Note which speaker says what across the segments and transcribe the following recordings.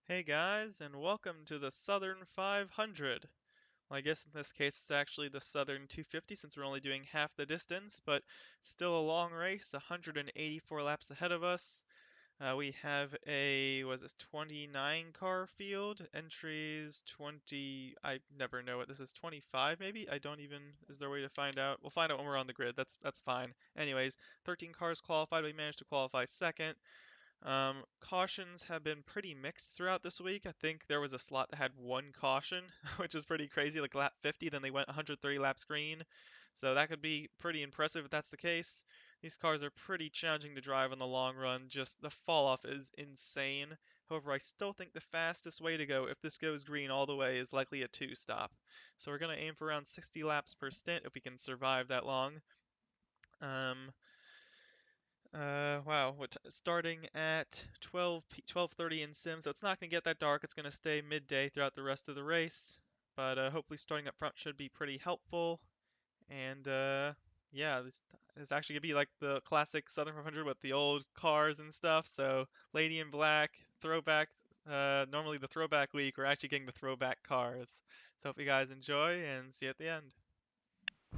Speaker 1: Hey guys, and welcome to the Southern 500. Well, I guess in this case it's actually the Southern 250 since we're only doing half the distance, but still a long race, 184 laps ahead of us. We have a, was this 29 car field? Entries 20, I never know what this is, 25 maybe? I don't even, is there a way to find out? We'll find out when we're on the grid, that's fine. Anyways, 13 cars qualified, we managed to qualify second. Cautions have been pretty mixed throughout this week. I think there was a slot that had one caution, which is pretty crazy, like lap 50, then they went 130 laps green. So that could be pretty impressive if that's the case. These cars are pretty challenging to drive in the long run, just the fall off is insane. However, I still think the fastest way to go, if this goes green all the way, is likely a two-stop. So we're going to aim for around 60 laps per stint if we can survive that long. Um, wow, starting at 12:30 in sim, so it's not going to get that dark. It's going to stay midday throughout the rest of the race, but hopefully starting up front should be pretty helpful. And yeah, this is actually going to be like the classic Southern 500 with the old cars and stuff. So Lady in Black, throwback. Normally the throwback week, we're actually getting the throwback cars. So hope you guys enjoy and see you at the end.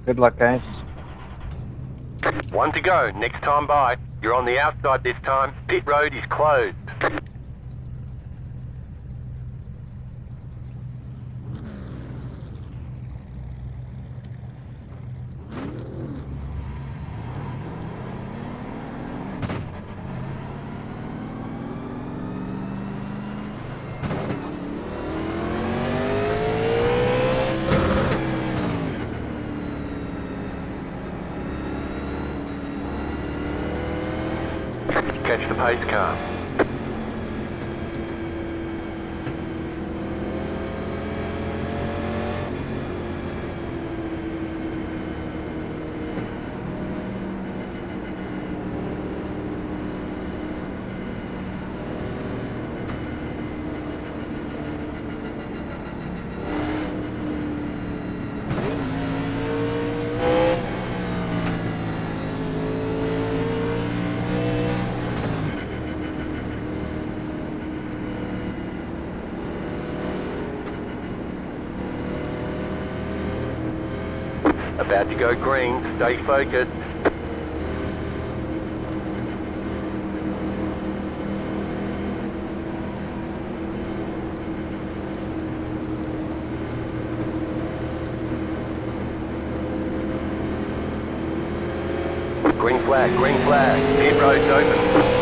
Speaker 2: Good luck, guys.
Speaker 3: One to go, next time by. You're on the outside this time. Pit road is closed. Catch the pace car. About to go green, stay focused. Green flag, pit road's open.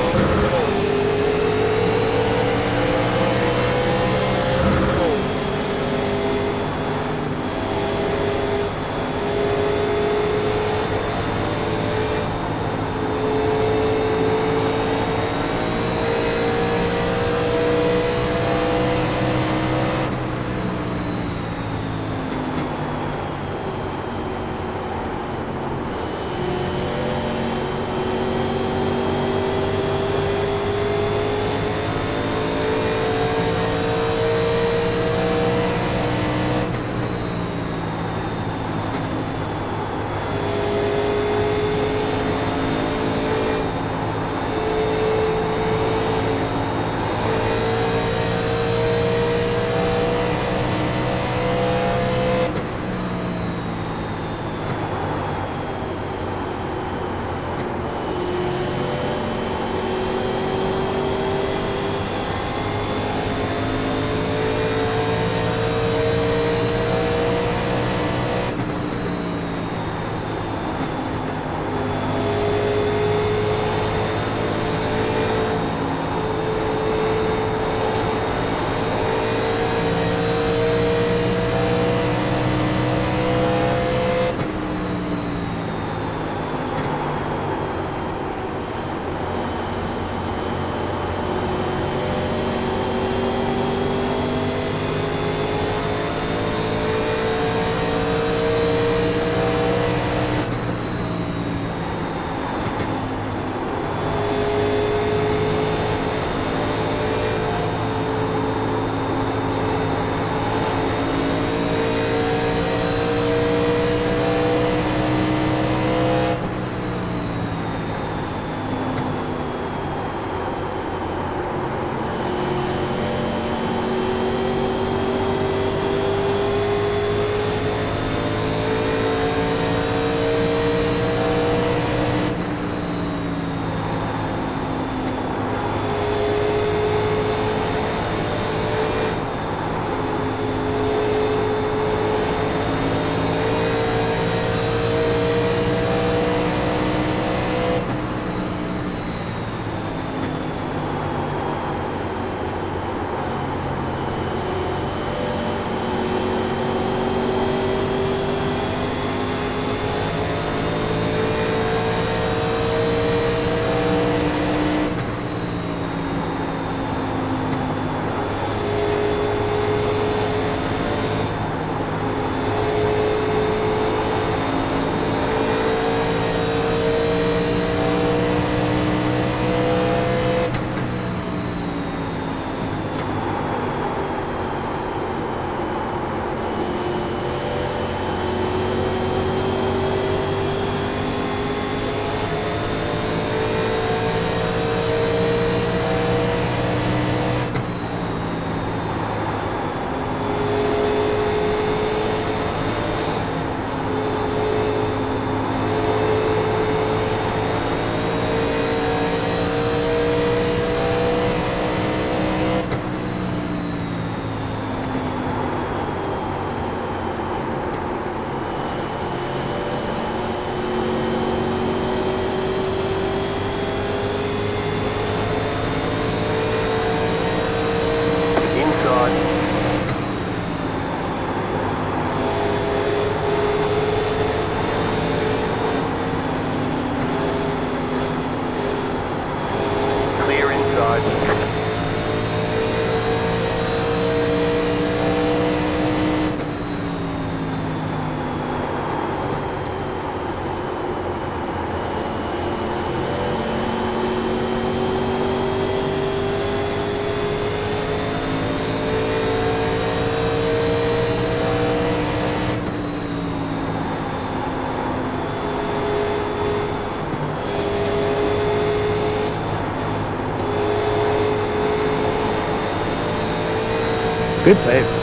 Speaker 2: Good save.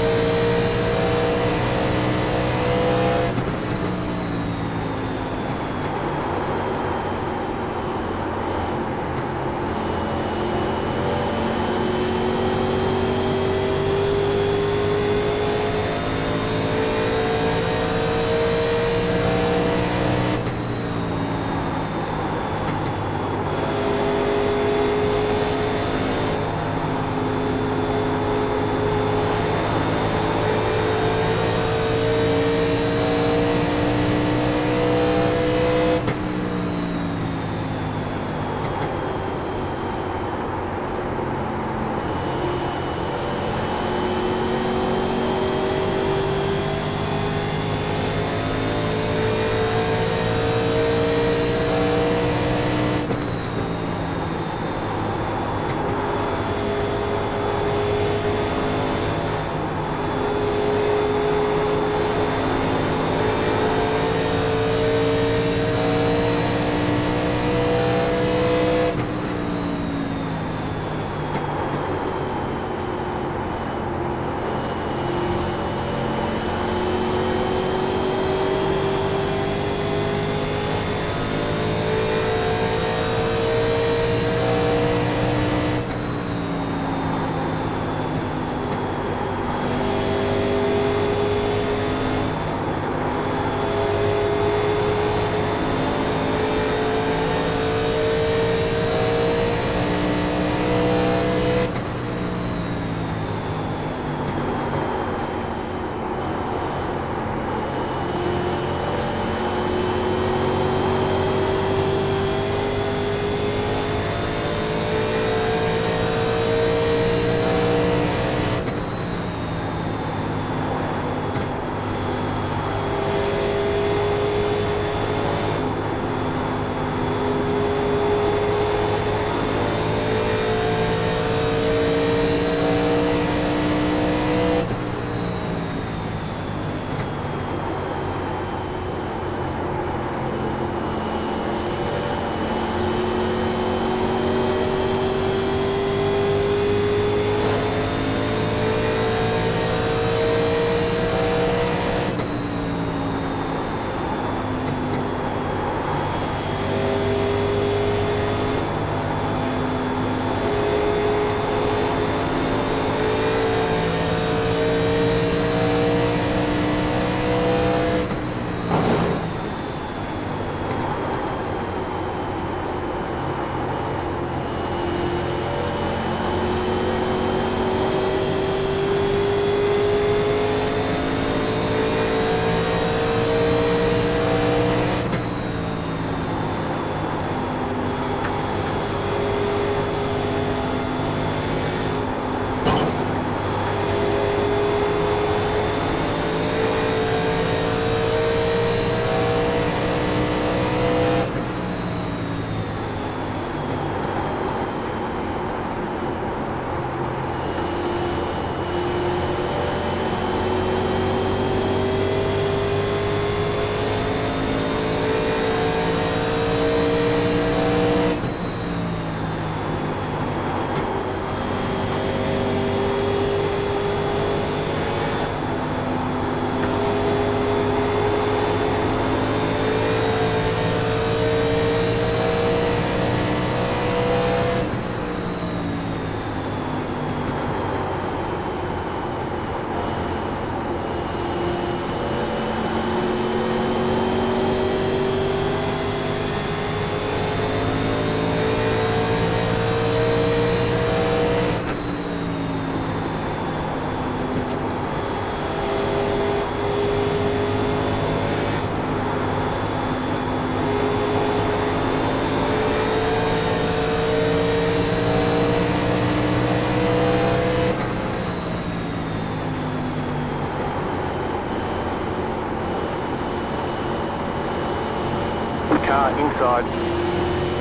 Speaker 3: Car inside.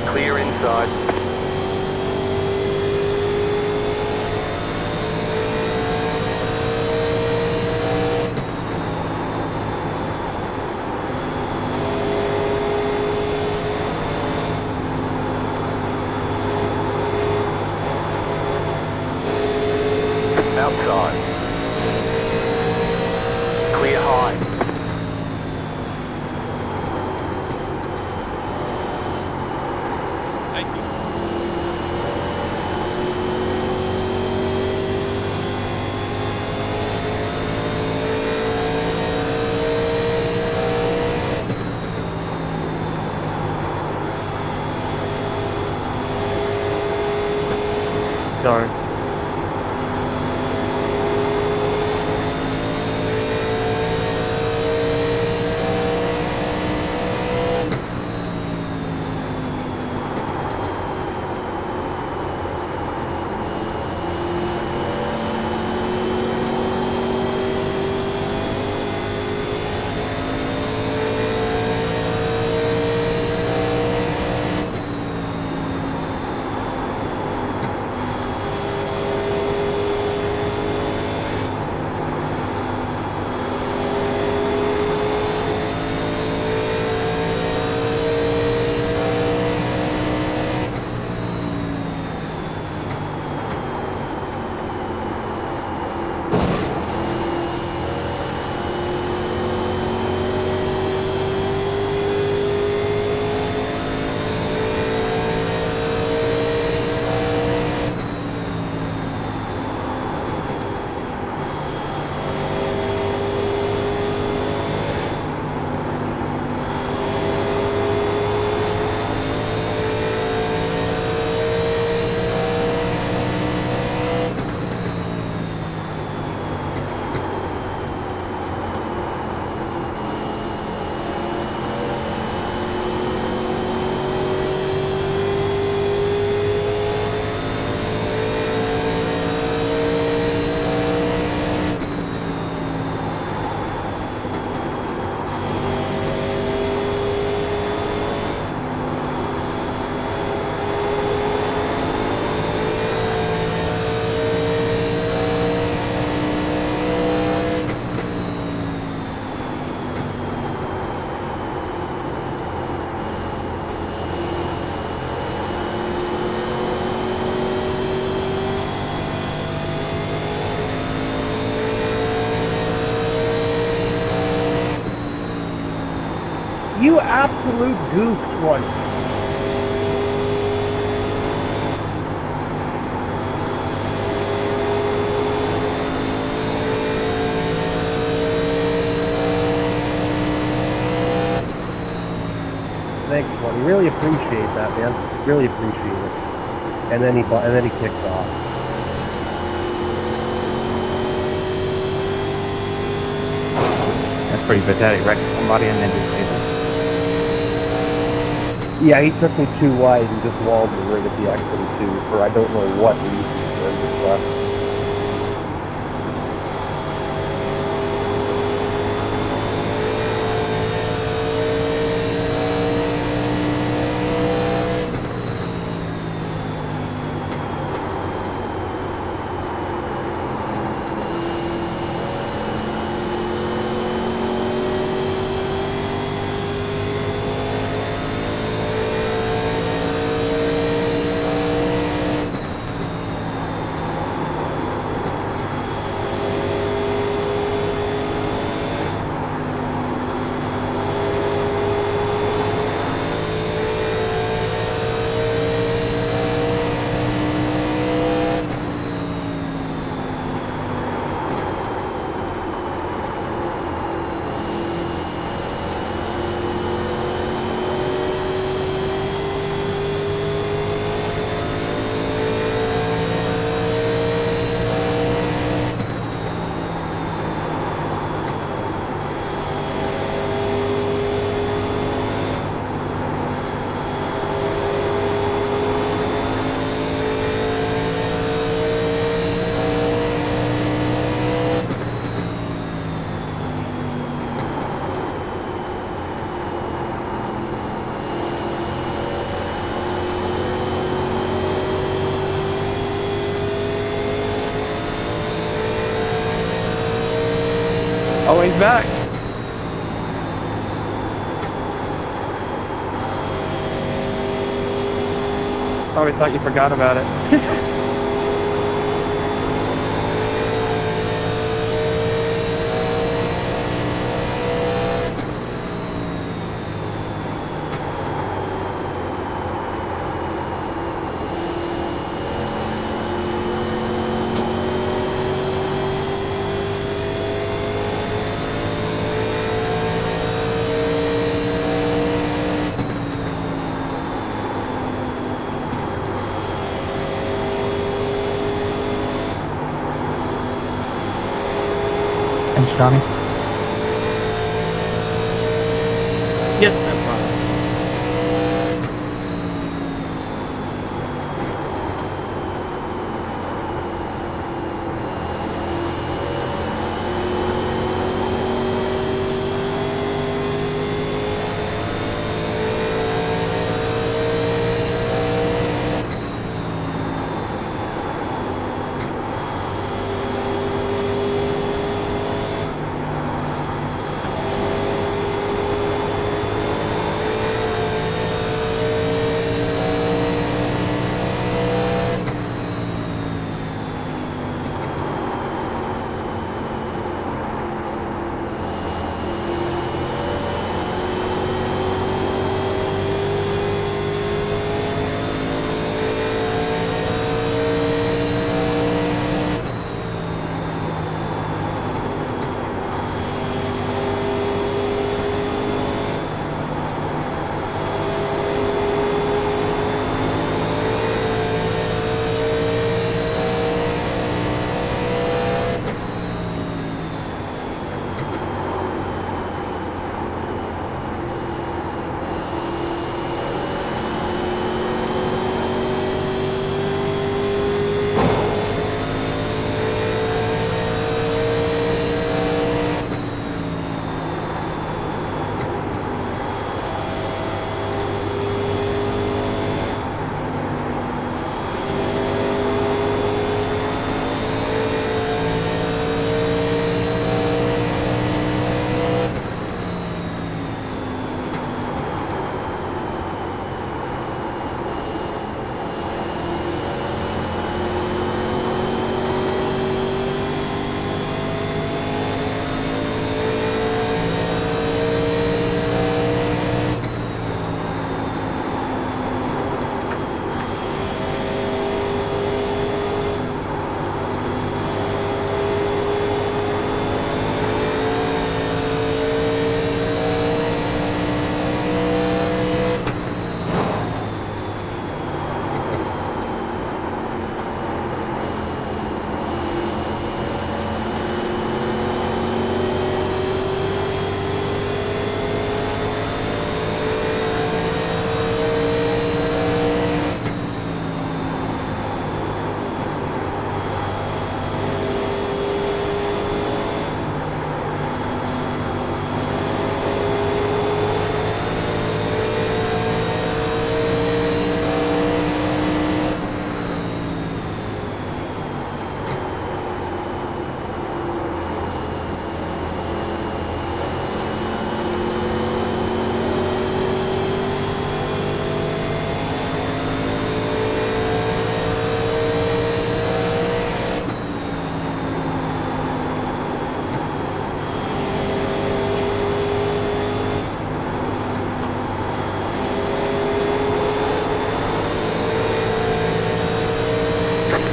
Speaker 3: Clear inside. Outside. Clear high.
Speaker 1: Thank you.
Speaker 2: Darn. You absolute goofed one. Thanks, buddy. Really appreciate that, man. Really appreciate it. And then he kicked off.
Speaker 4: That's pretty pathetic. Wrecked somebody and then just did
Speaker 2: Yeah, he took me too wide and just walled me right at the exit too for I don't know what reason. Just left.
Speaker 4: Oh, he's back. Probably thought you forgot about it. Thanks, Johnny.
Speaker 5: Yep, no problem.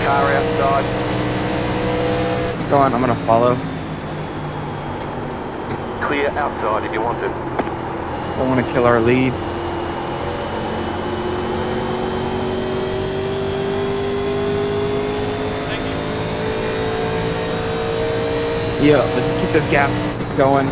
Speaker 3: Car outside.
Speaker 4: Go on, I'm gonna follow.
Speaker 3: Clear outside if you want to.
Speaker 4: Don't want to kill our lead.
Speaker 1: Thank you.
Speaker 4: Yeah, let's keep this gap going.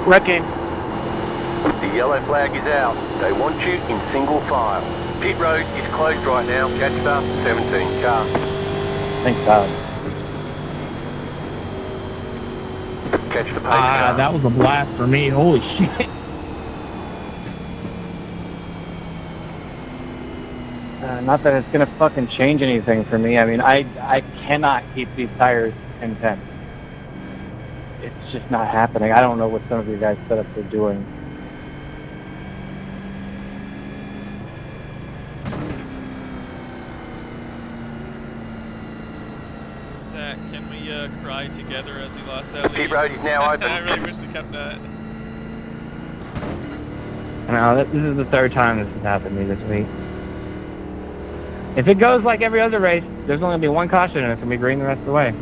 Speaker 4: Wrecking.
Speaker 3: The yellow flag is out. They want you in single file. Pit road is closed right now. Catch the 17 car.
Speaker 2: Thank God.
Speaker 3: Catch the pace car.
Speaker 5: That was a blast for me. Holy shit.
Speaker 2: Not that it's gonna fucking change anything for me. I mean, I cannot keep these tires in 10. It's just not happening. I don't know what some of you guys setups are doing.
Speaker 1: Zach, can we cry together as we lost that lead?
Speaker 3: Pit road is now open.
Speaker 1: I really wish we kept that.
Speaker 4: No, this is the third time this has happened to me this week. If it goes like every other race, there's only going to be one caution and it's going to be green the rest of the way.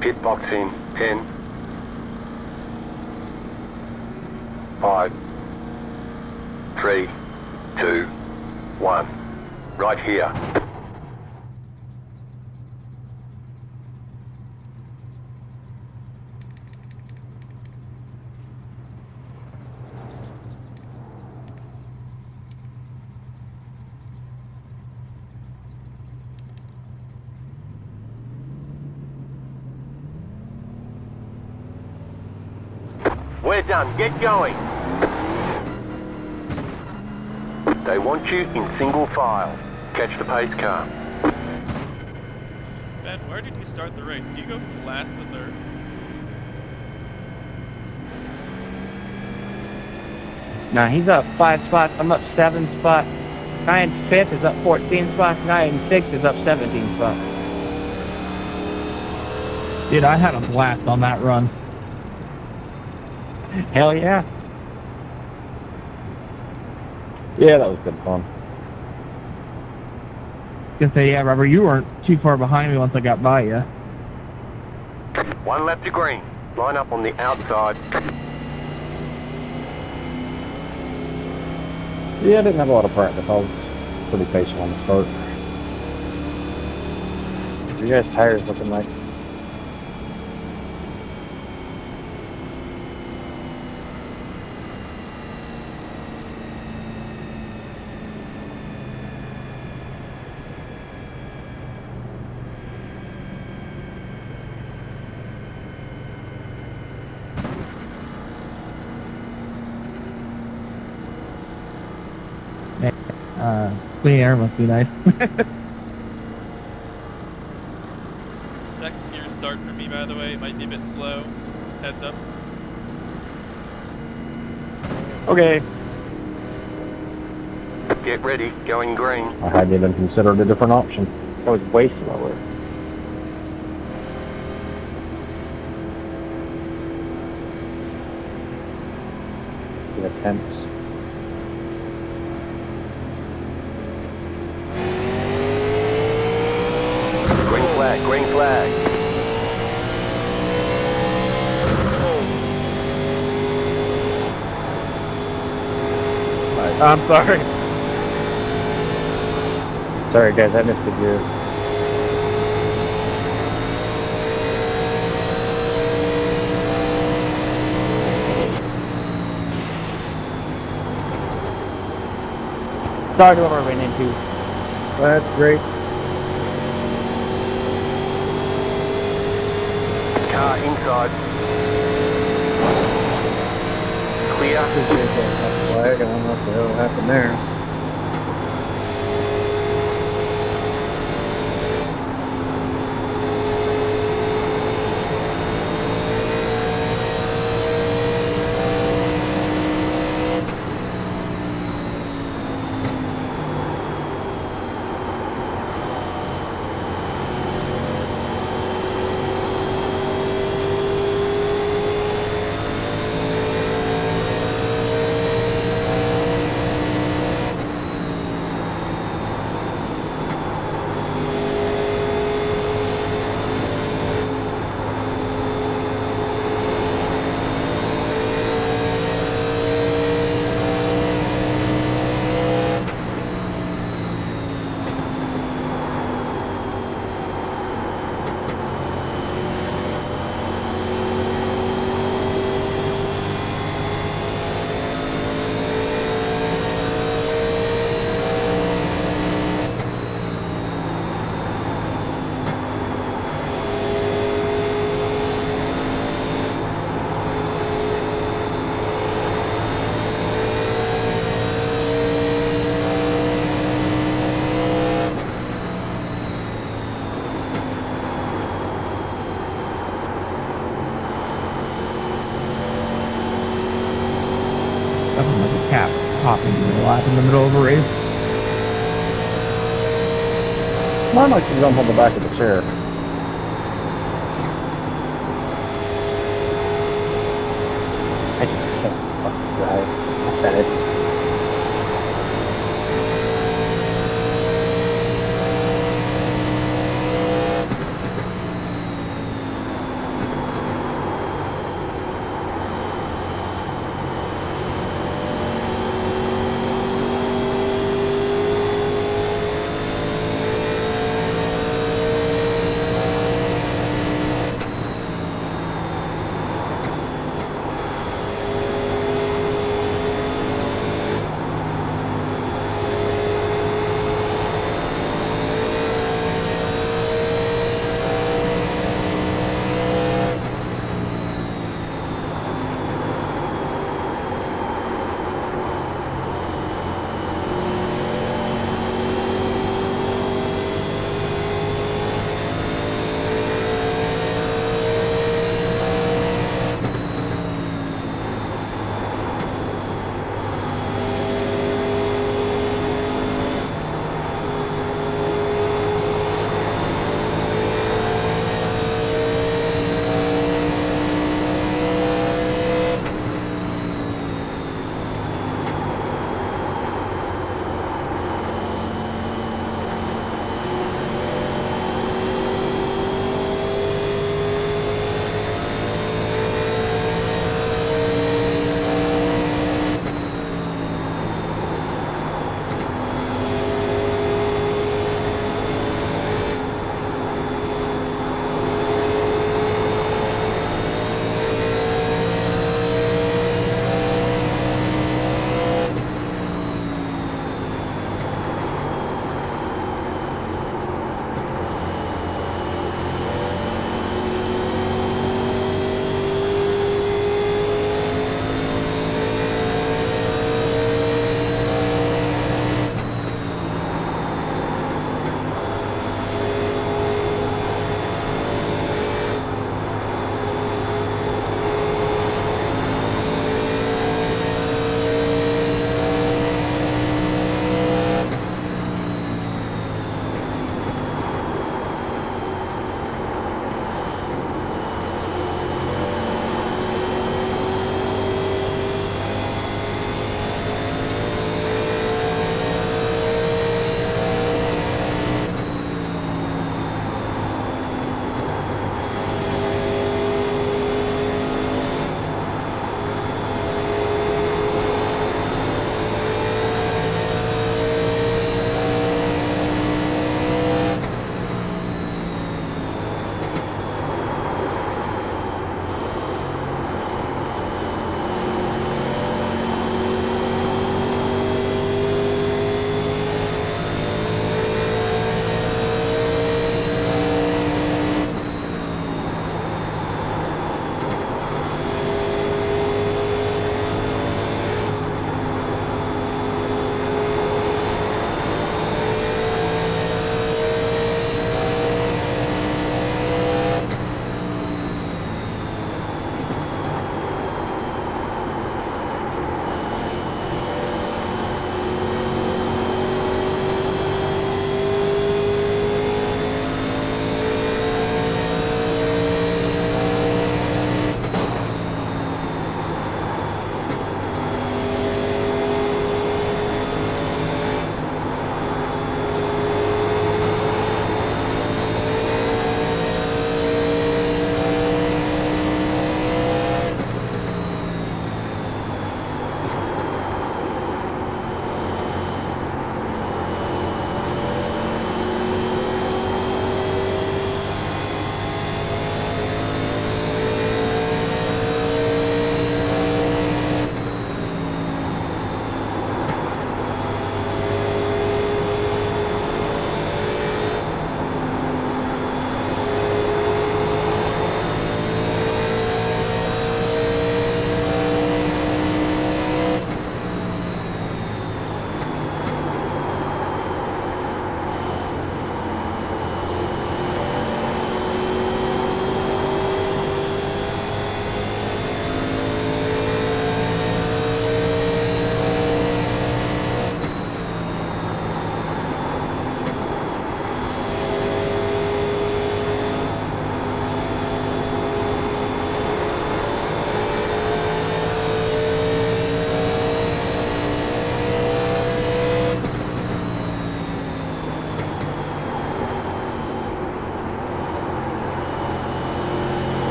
Speaker 3: Pit box in 10, 5, 3, 2, 1. Right here. We're done. Get going. They want you in single file. Catch the pace car.
Speaker 1: Ben, where did you start the race? Did you go from last to third?
Speaker 4: Now he's up 5 spots. I'm up 7 spots. Guy in 5th is up 14 spots. Guy in 6th is up 17 spots.
Speaker 5: Dude, I had a blast on that run.
Speaker 4: Hell yeah.
Speaker 2: Yeah, that was good fun.
Speaker 5: Gonna say, yeah, Robert, you weren't too far behind me once I got by you.
Speaker 3: 1 lap to green. Line up on the outside.
Speaker 2: Yeah, I didn't have a lot of practice. I was pretty patient on the start. What are you guys' tires looking like?
Speaker 5: Clean air must be nice.
Speaker 1: Second gear start for me, by the way. It might be a bit slow. Heads up.
Speaker 4: Okay.
Speaker 3: Get ready. Going green.
Speaker 2: I hadn't even considered a different option. That was way slower. The attempts.
Speaker 3: Green flag. Green flag.
Speaker 4: I'm sorry.
Speaker 2: Sorry guys, I missed the gear.
Speaker 4: Sorry to what we're running into.
Speaker 2: That's great.
Speaker 3: Car inside. Clear.
Speaker 2: Appreciate that flag. I don't know what the hell happened there.
Speaker 5: lap in the middle of a race.
Speaker 2: Mine likes to jump on the back of the chair. I just can't fucking drive. Pathetic.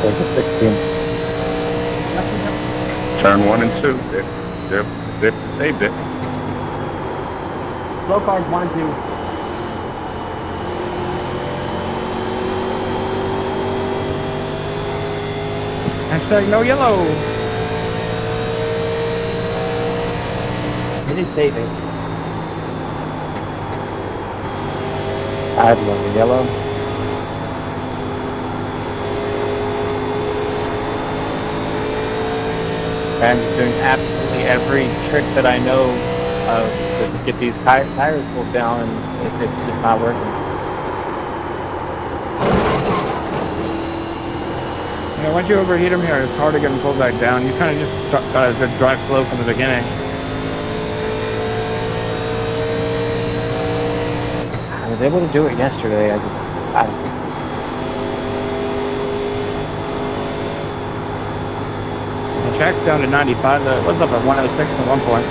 Speaker 2: Take a 16.
Speaker 6: Turn 1 and 2. They've saved it.
Speaker 2: Slow cars 1 and 2.
Speaker 4: Hashtag no yellow.
Speaker 2: It is saving. I'd love the yellow. I'm doing absolutely every trick that I know of to get these tires pulled down, and it's just not working.
Speaker 4: Yeah, once you overheat them here, it's hard to get them pulled back down. You kind of just got to drive slow from the beginning.
Speaker 2: I was able to do it yesterday.
Speaker 4: The track's down to 95. It was up at 106 at one point.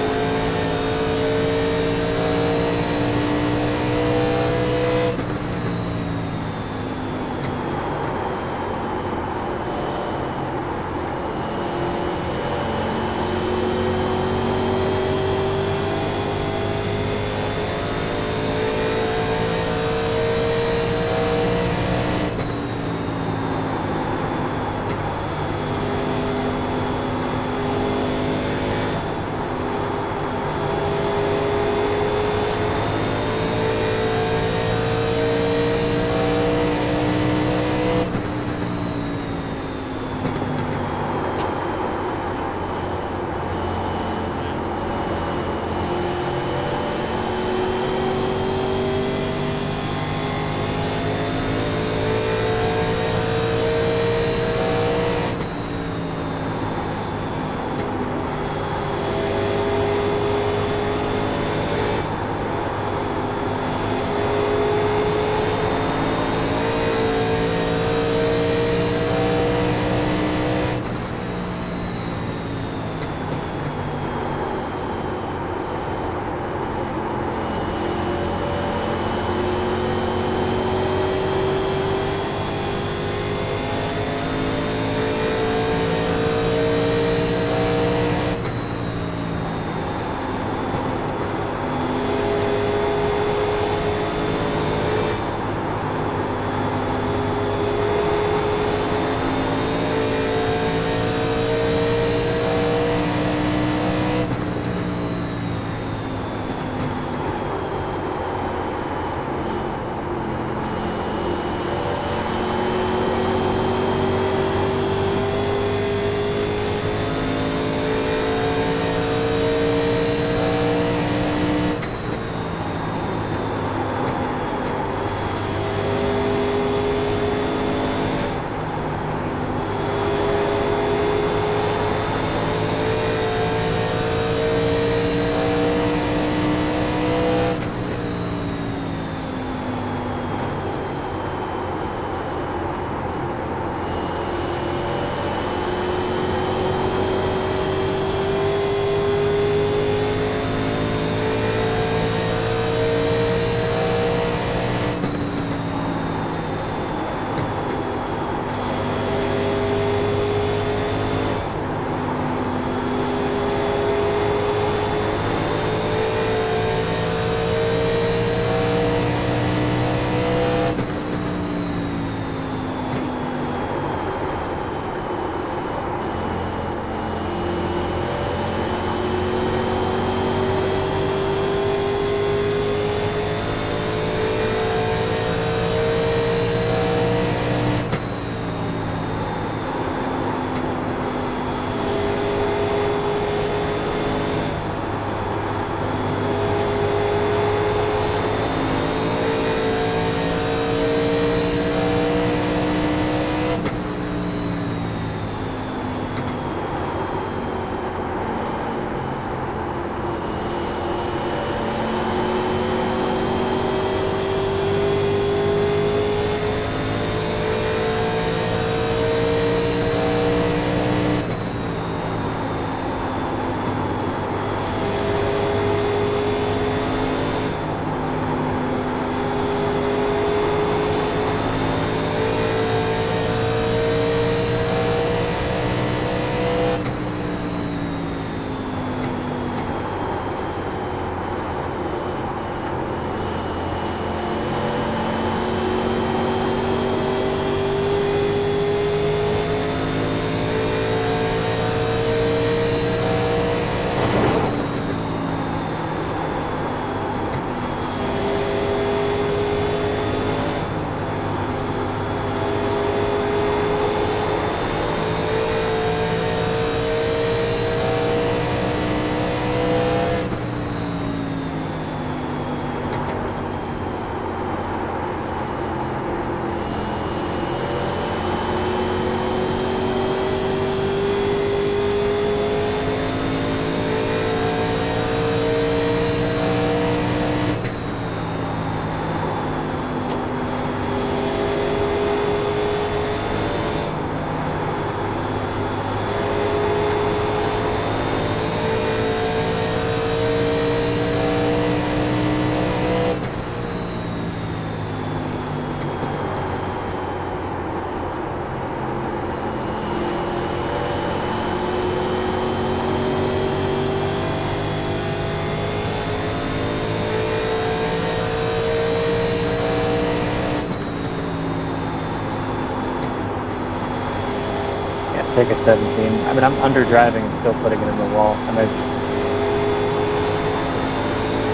Speaker 2: take a 17. I mean, I'm under driving and still putting it in the wall. I mean,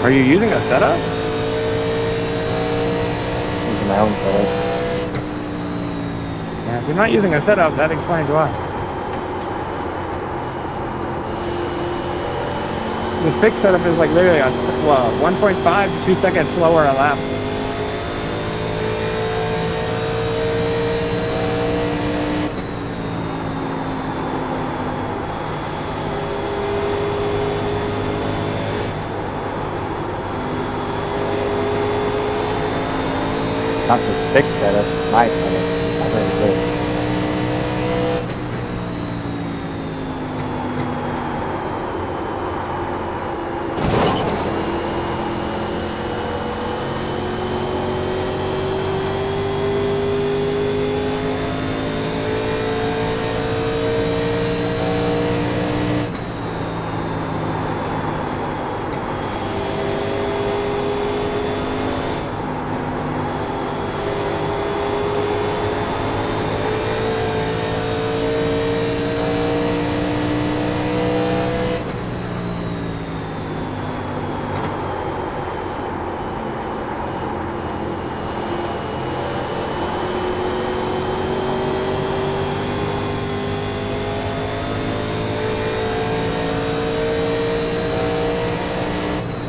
Speaker 4: Are you using a setup?
Speaker 2: using my own setup.
Speaker 4: Yeah, if you're not using a setup, that explains why. The fixed setup is like literally 1.5 to 2 seconds slower a lap.
Speaker 2: Not the fixed setup, my setup. I'm ready to do it.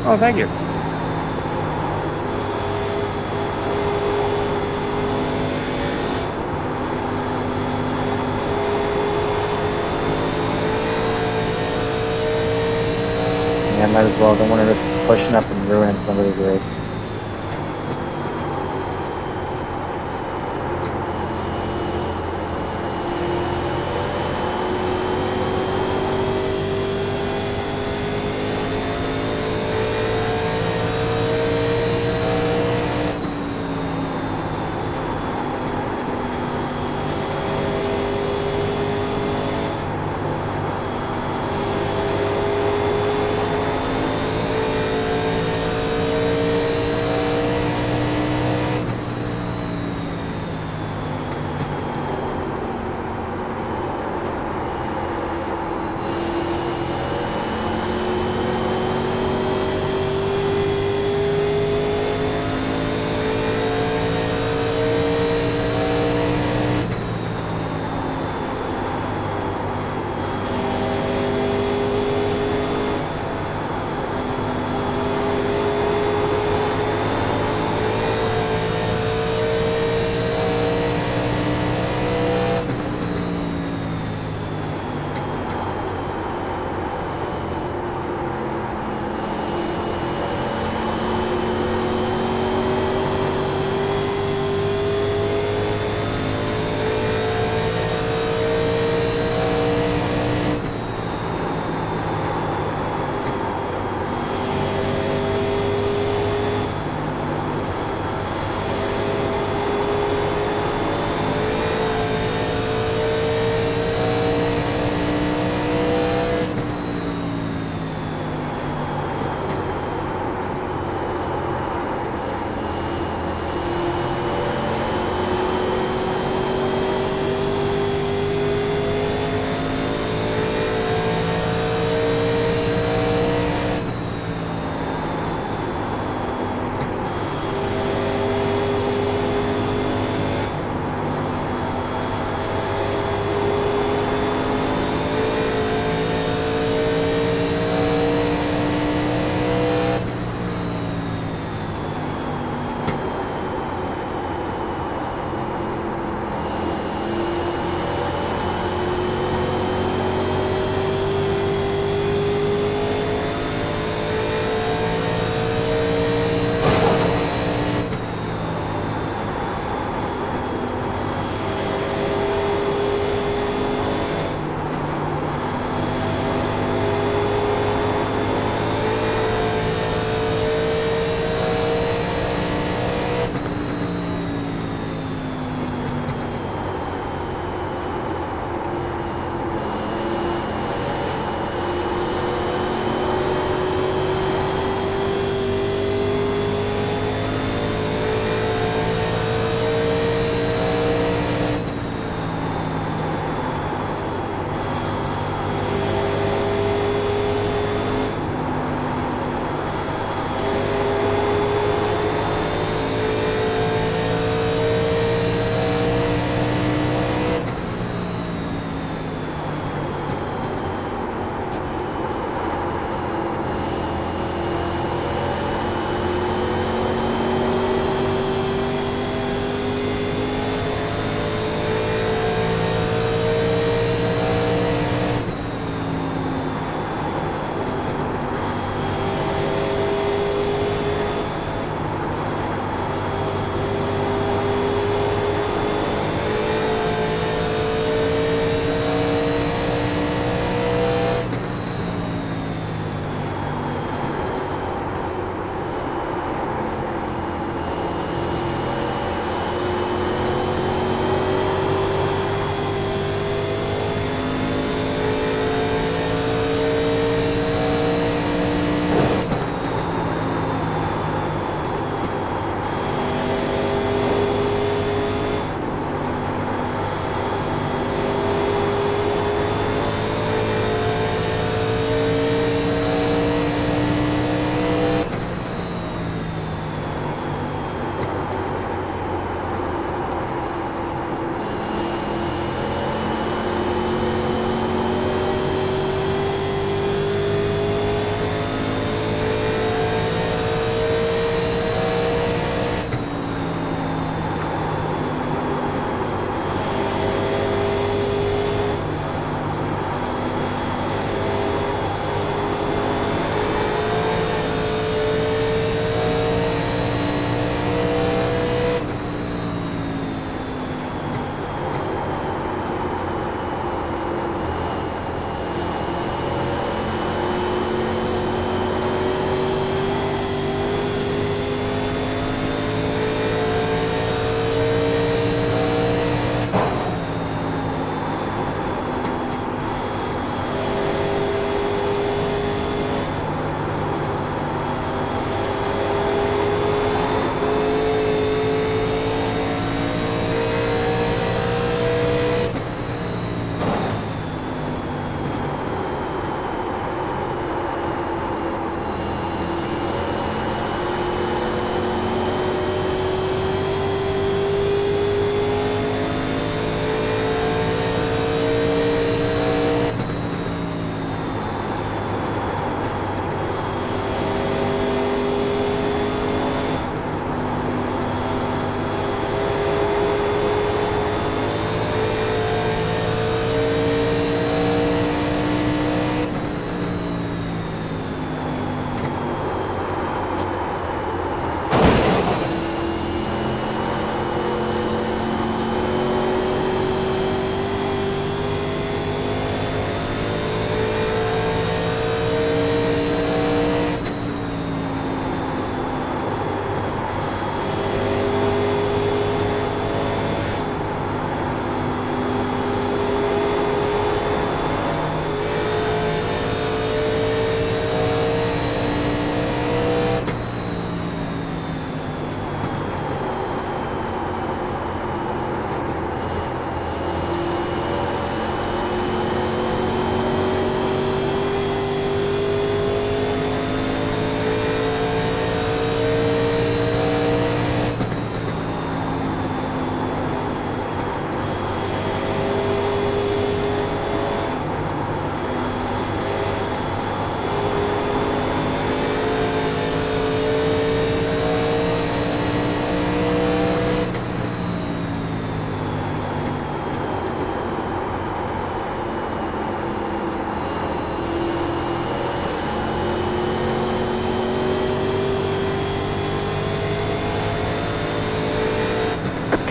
Speaker 4: Oh, thank you.
Speaker 2: Yeah, might as well. Don't want to risk pushing up and ruining somebody's race.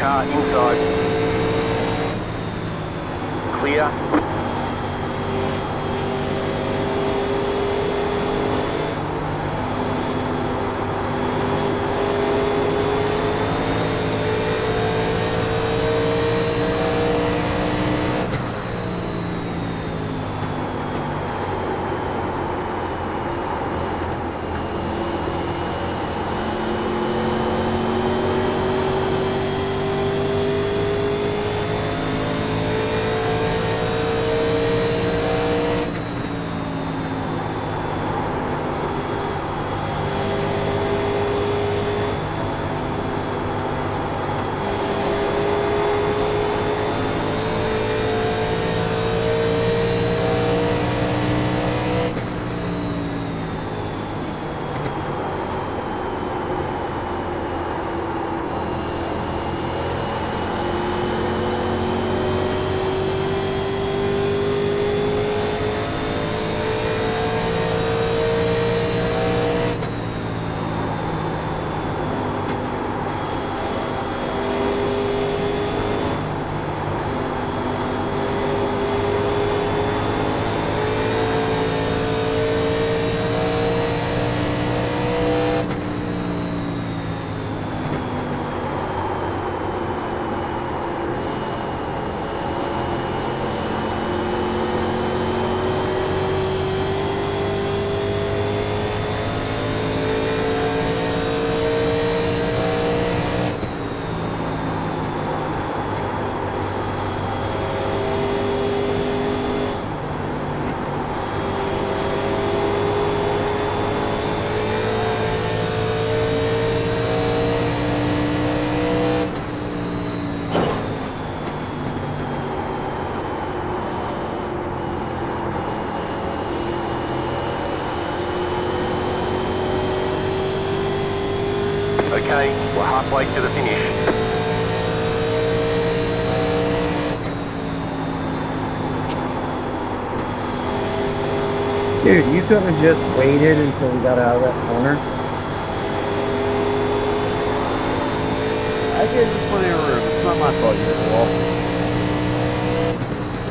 Speaker 3: car inside. Clear. Okay, we're halfway to the finish.
Speaker 2: Dude, you couldn't have just waited until we got out of that corner.
Speaker 6: I gave you plenty of room. It's not my fault you hit the wall.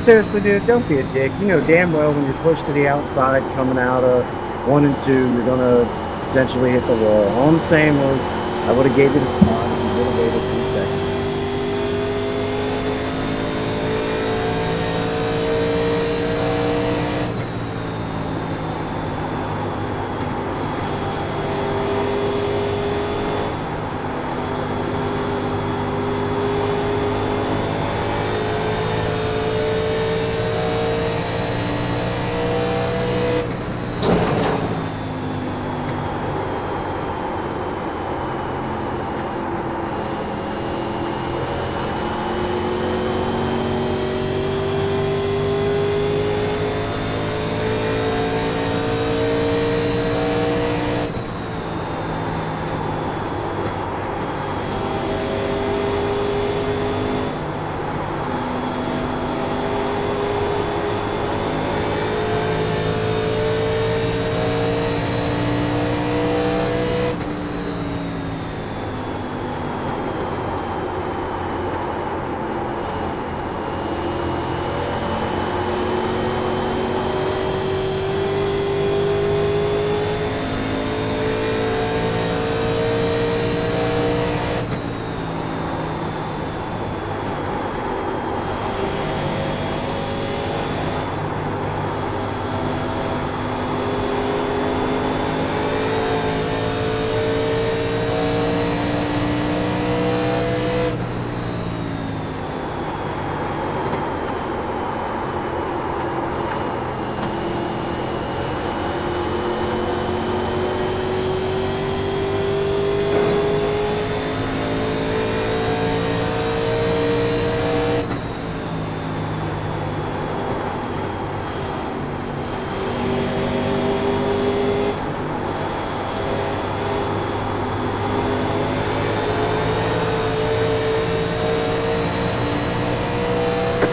Speaker 2: Seriously, dude, don't be a dick. You know damn well when you're pushed to the outside coming out of 1 and 2, you're going to potentially hit the wall. All I'm saying was, I would have gave you the spot if you would have waited 2 seconds.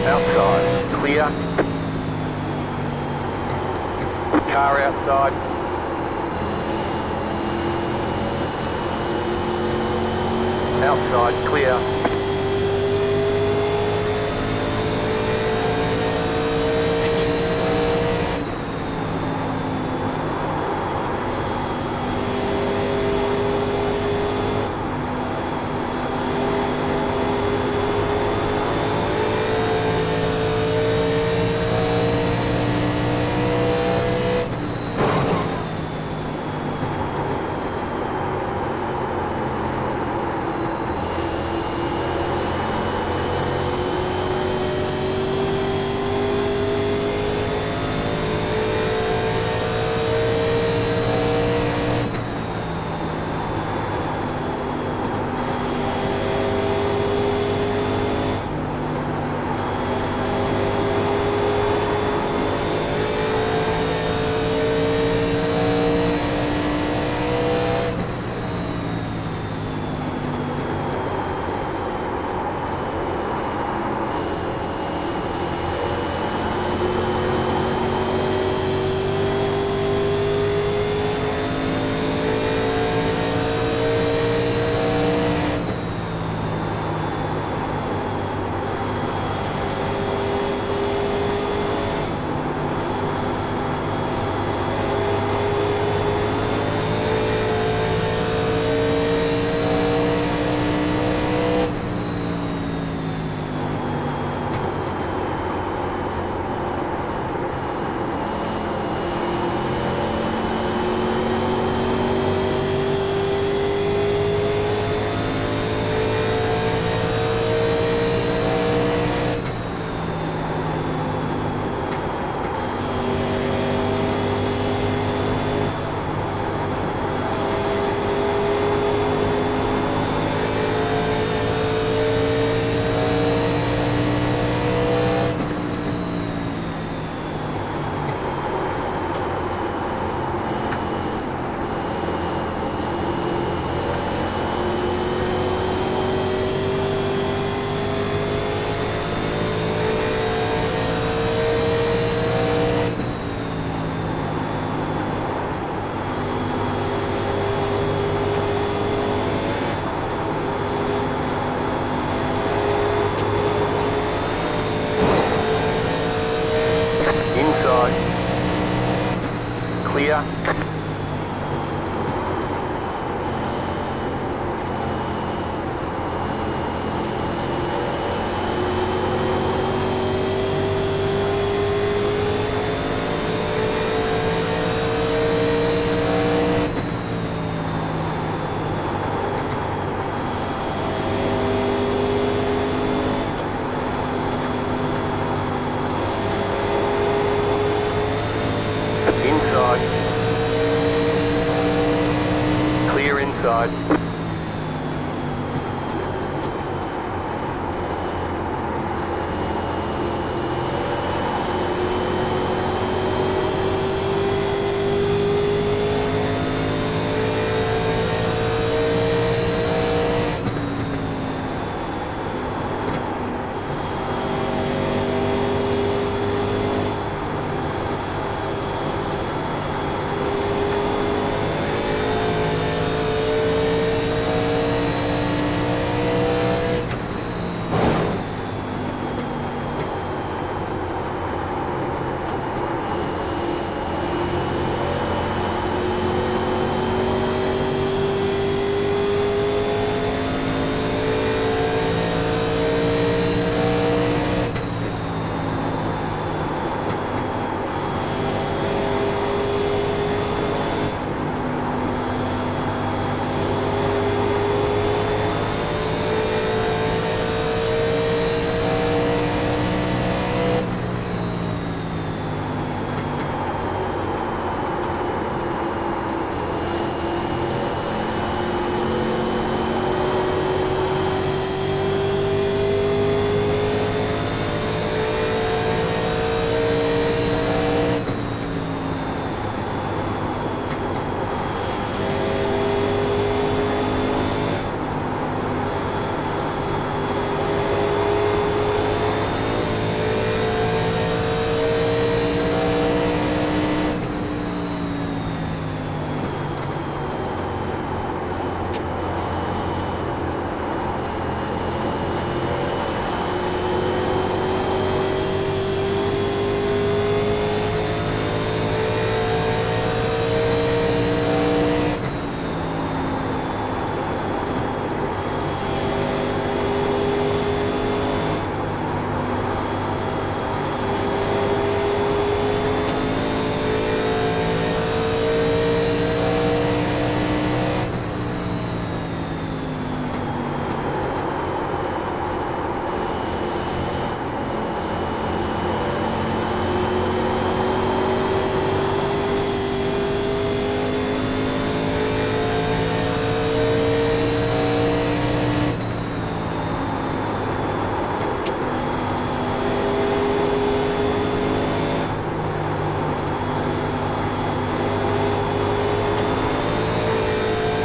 Speaker 3: Outside, clear. Car outside. Outside, clear.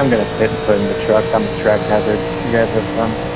Speaker 2: I'm gonna pit and put in the truck. I'm a track hazard. You guys have fun.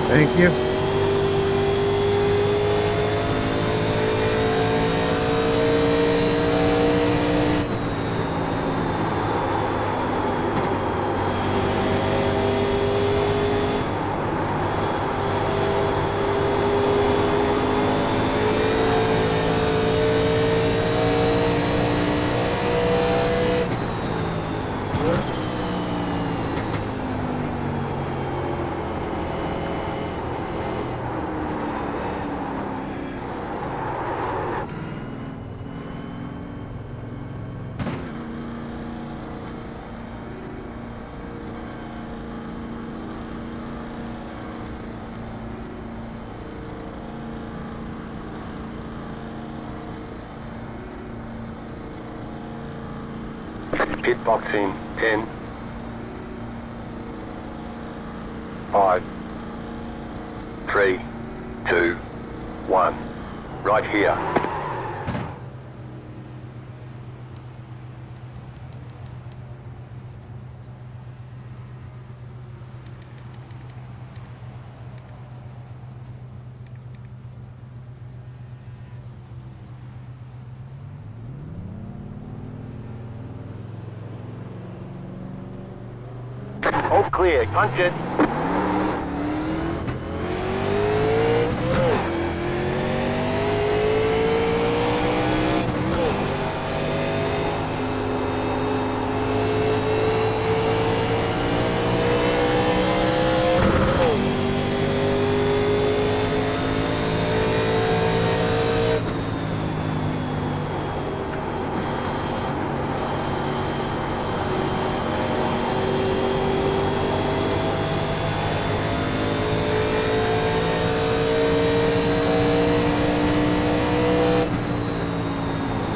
Speaker 6: Thank you.
Speaker 3: Pit box in 10, 5, 3, 2, 1. Right here. All clear, punch it.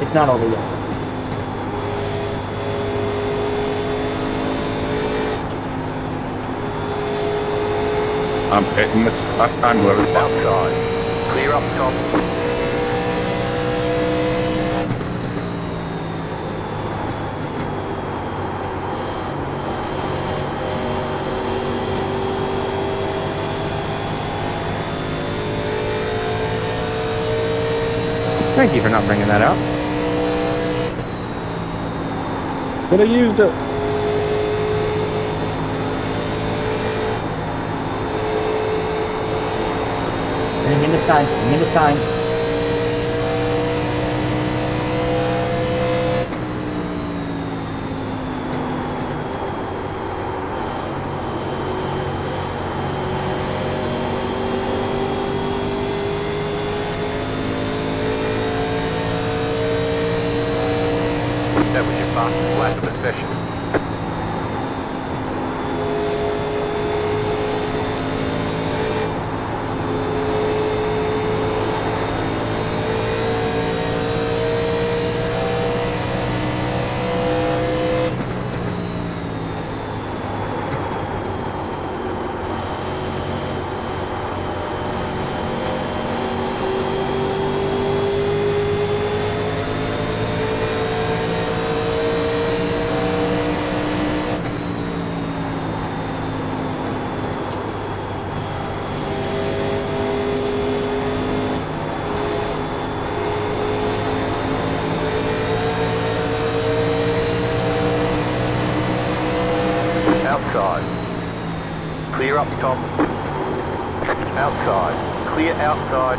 Speaker 2: It's not over yet.
Speaker 6: I'm pitting the truck on whoever's
Speaker 3: Outside. Clear up top.
Speaker 4: Thank you for not bringing that out.
Speaker 2: Could have used it. Bring in the sign. Bring in the sign.
Speaker 3: That was your fastest lap of the session. Outside. Clear up top. Outside. Clear outside.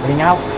Speaker 2: Getting out.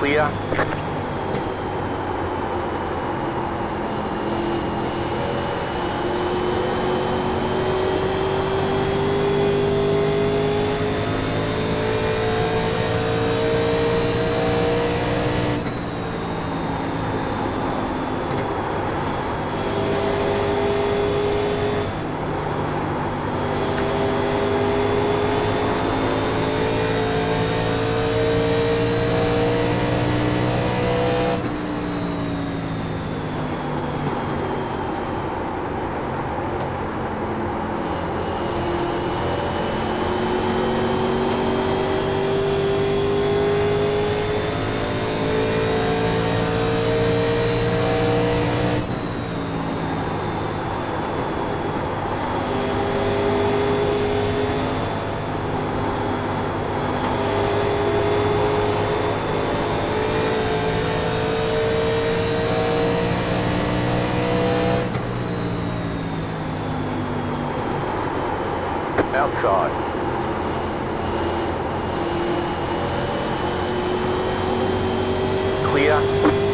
Speaker 3: Clear. Outside. Clear.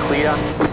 Speaker 3: Clear.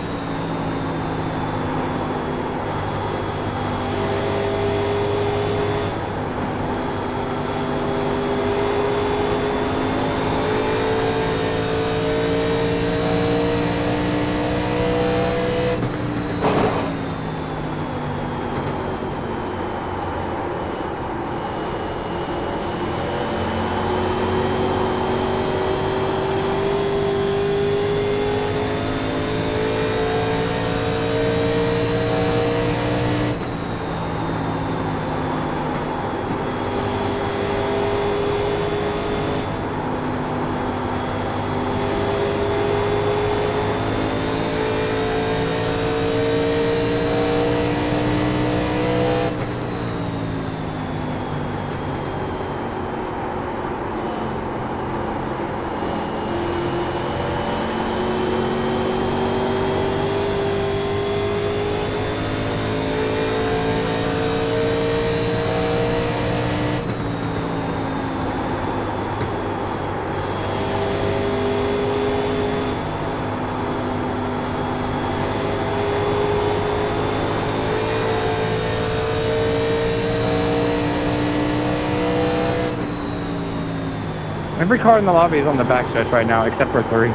Speaker 4: Every car in the lobby is on the backstretch right now, except for 3.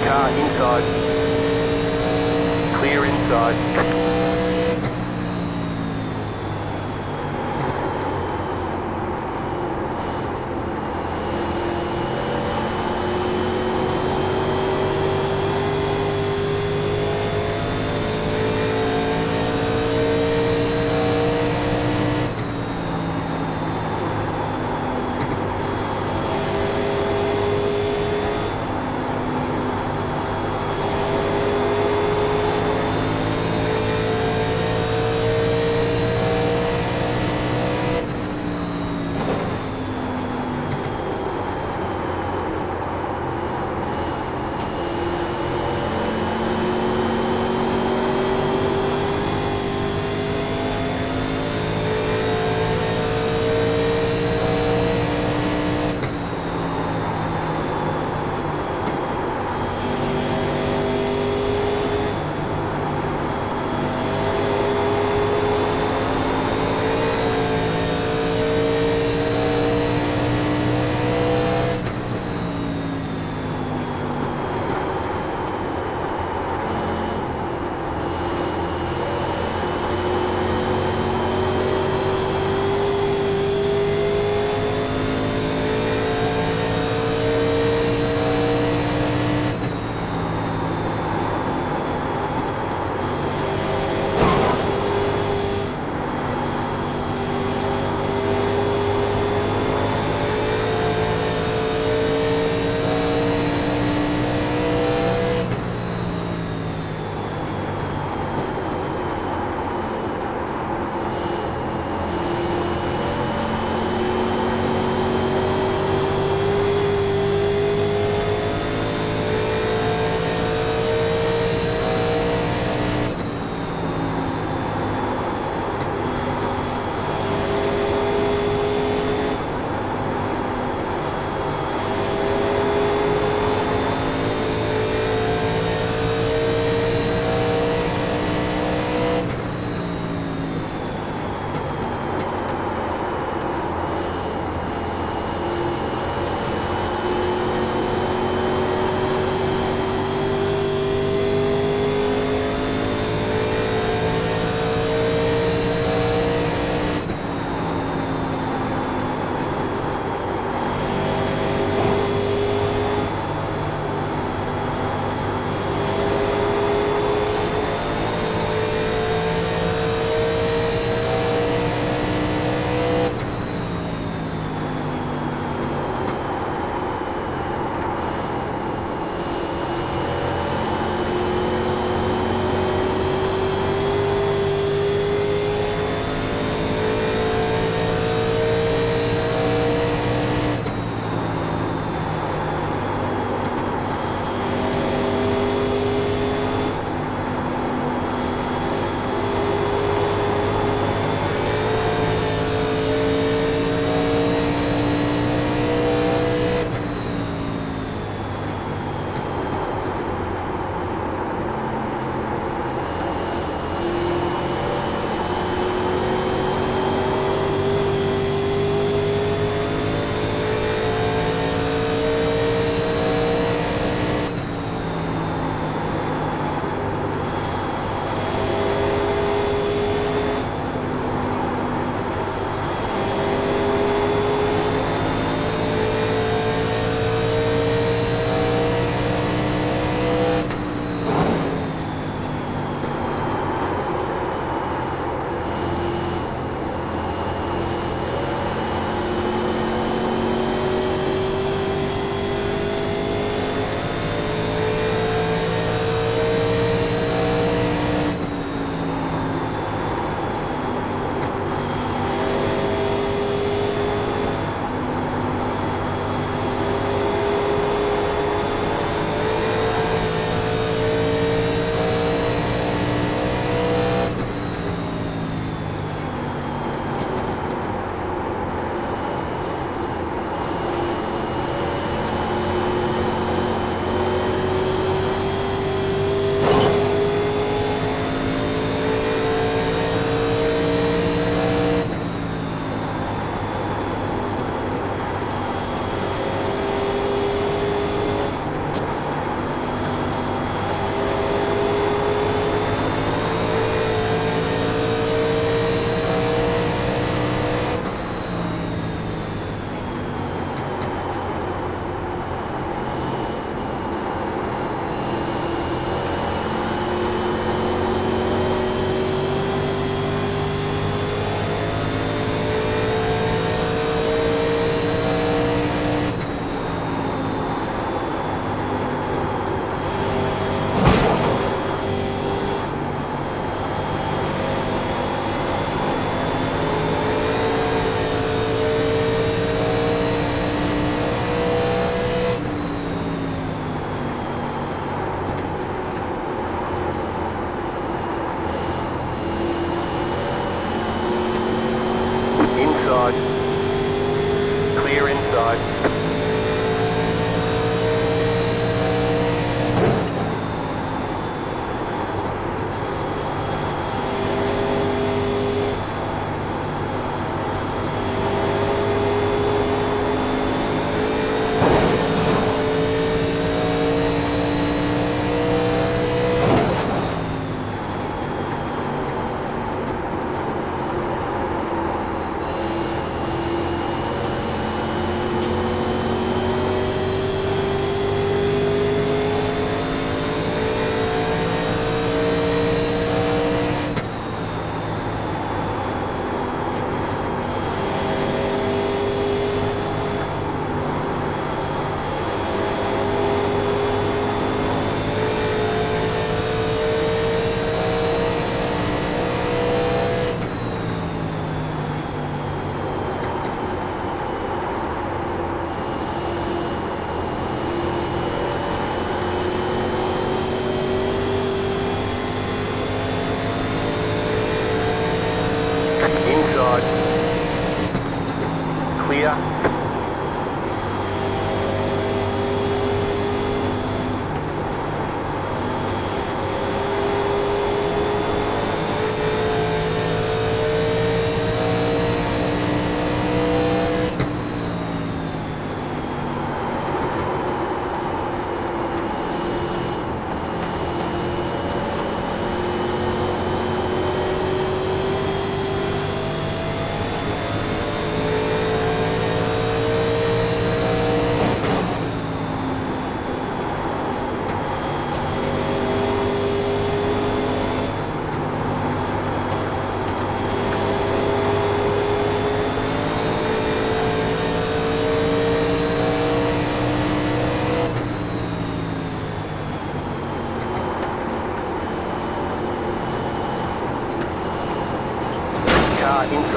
Speaker 3: Car inside. Clear inside.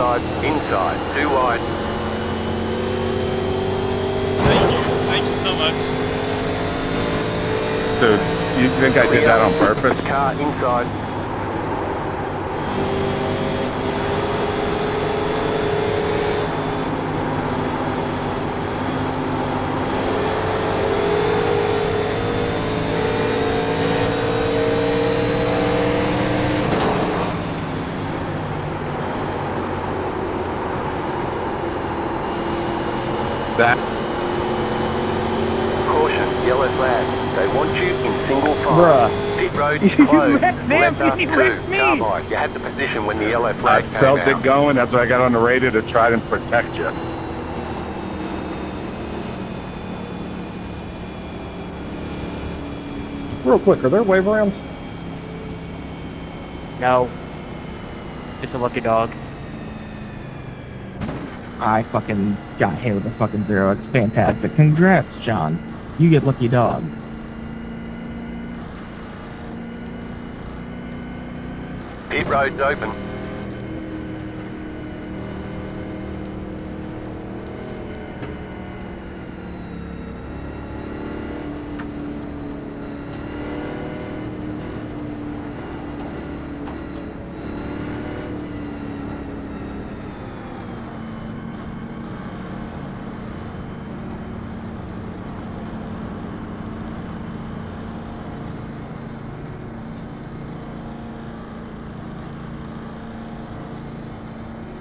Speaker 3: outside, inside, too wide.
Speaker 1: Thank you so much.
Speaker 6: Dude, you think I did that on purpose?
Speaker 3: Car inside.
Speaker 6: That.
Speaker 3: Caution, yellow flag. They want you in single file.
Speaker 4: Bruh.
Speaker 3: Pit road is
Speaker 4: You
Speaker 3: closed.
Speaker 4: wrecked them,
Speaker 3: Letter
Speaker 4: you
Speaker 3: 2,
Speaker 4: wrecked me.
Speaker 3: carbide. You had the position when the yellow
Speaker 6: I
Speaker 3: flag came
Speaker 6: felt
Speaker 3: out.
Speaker 6: it going. That's why I got on the radio to try and protect you.
Speaker 5: Real quick, are there wave rounds?
Speaker 4: No. Just a lucky dog.
Speaker 5: I fucking got hit with a fucking 0. It's fantastic. Congrats, John. You get lucky dog.
Speaker 3: Pit road's open.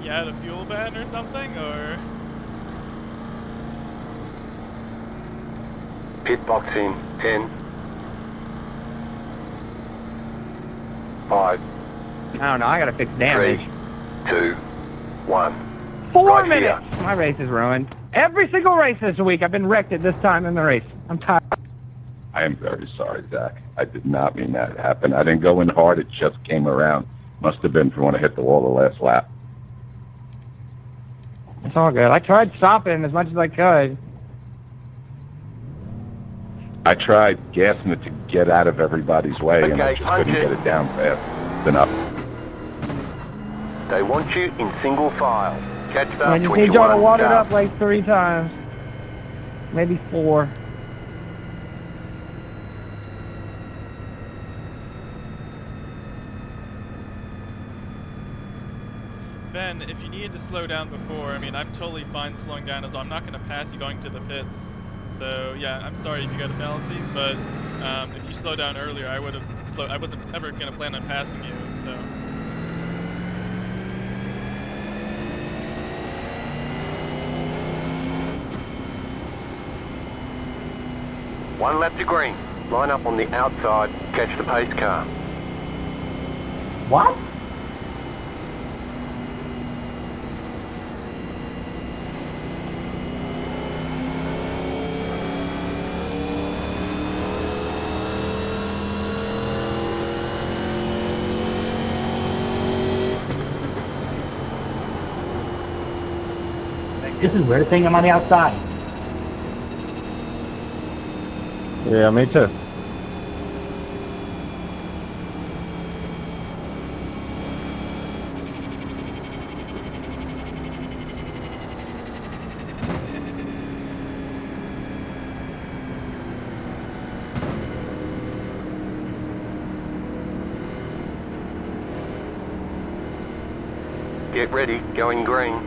Speaker 1: You had a fuel ban or something, or?
Speaker 3: Pit box in 10. 5,
Speaker 4: I don't know, I gotta fix
Speaker 3: 3,
Speaker 4: damage.
Speaker 3: 2, 1.
Speaker 4: 4
Speaker 3: Right
Speaker 4: minutes!
Speaker 3: here.
Speaker 4: My race is ruined. Every single race this week I've been wrecked at this time in the race. I'm tired.
Speaker 6: I am very sorry, Zach. I did not mean that to happen. I didn't go in hard. It just came around. Must have been from when I hit the wall the last lap.
Speaker 4: It's all good. I tried stopping as much as I could.
Speaker 6: I tried gassing it to get out of everybody's way, and I
Speaker 3: Okay,
Speaker 6: just couldn't
Speaker 3: punch it.
Speaker 6: get it down fast enough.
Speaker 3: They want you in single file. Catch
Speaker 4: I
Speaker 3: start
Speaker 4: just need y'all to
Speaker 3: 21.
Speaker 4: wad it
Speaker 3: Start.
Speaker 4: up like 3 times. Maybe 4.
Speaker 1: Ben, if you needed to slow down before, I mean, I'm totally fine slowing down as well. I'm not going to pass you going to the pits. So, yeah, I'm sorry if you got a penalty, but if you slowed down earlier, I would have slowed. I wasn't ever going to plan on passing you, so.
Speaker 3: One lap to green. Line up on the outside. Catch the pace car.
Speaker 5: What? This is a weird thing. I'm on the outside.
Speaker 2: Yeah, me too.
Speaker 3: Get ready. Going green.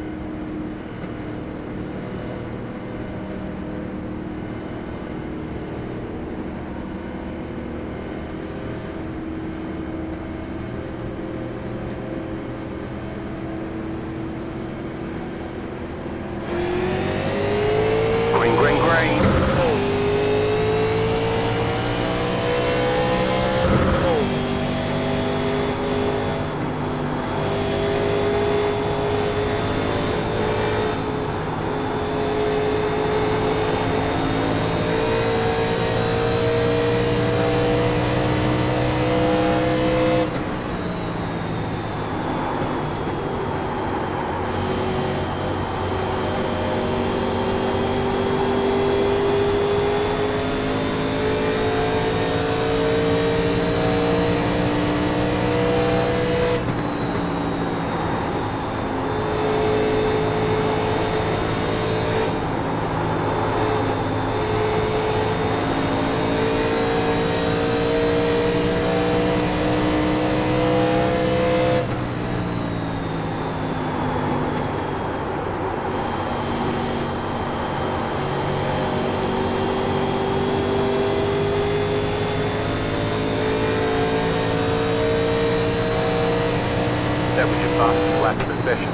Speaker 3: Green, green, green. session.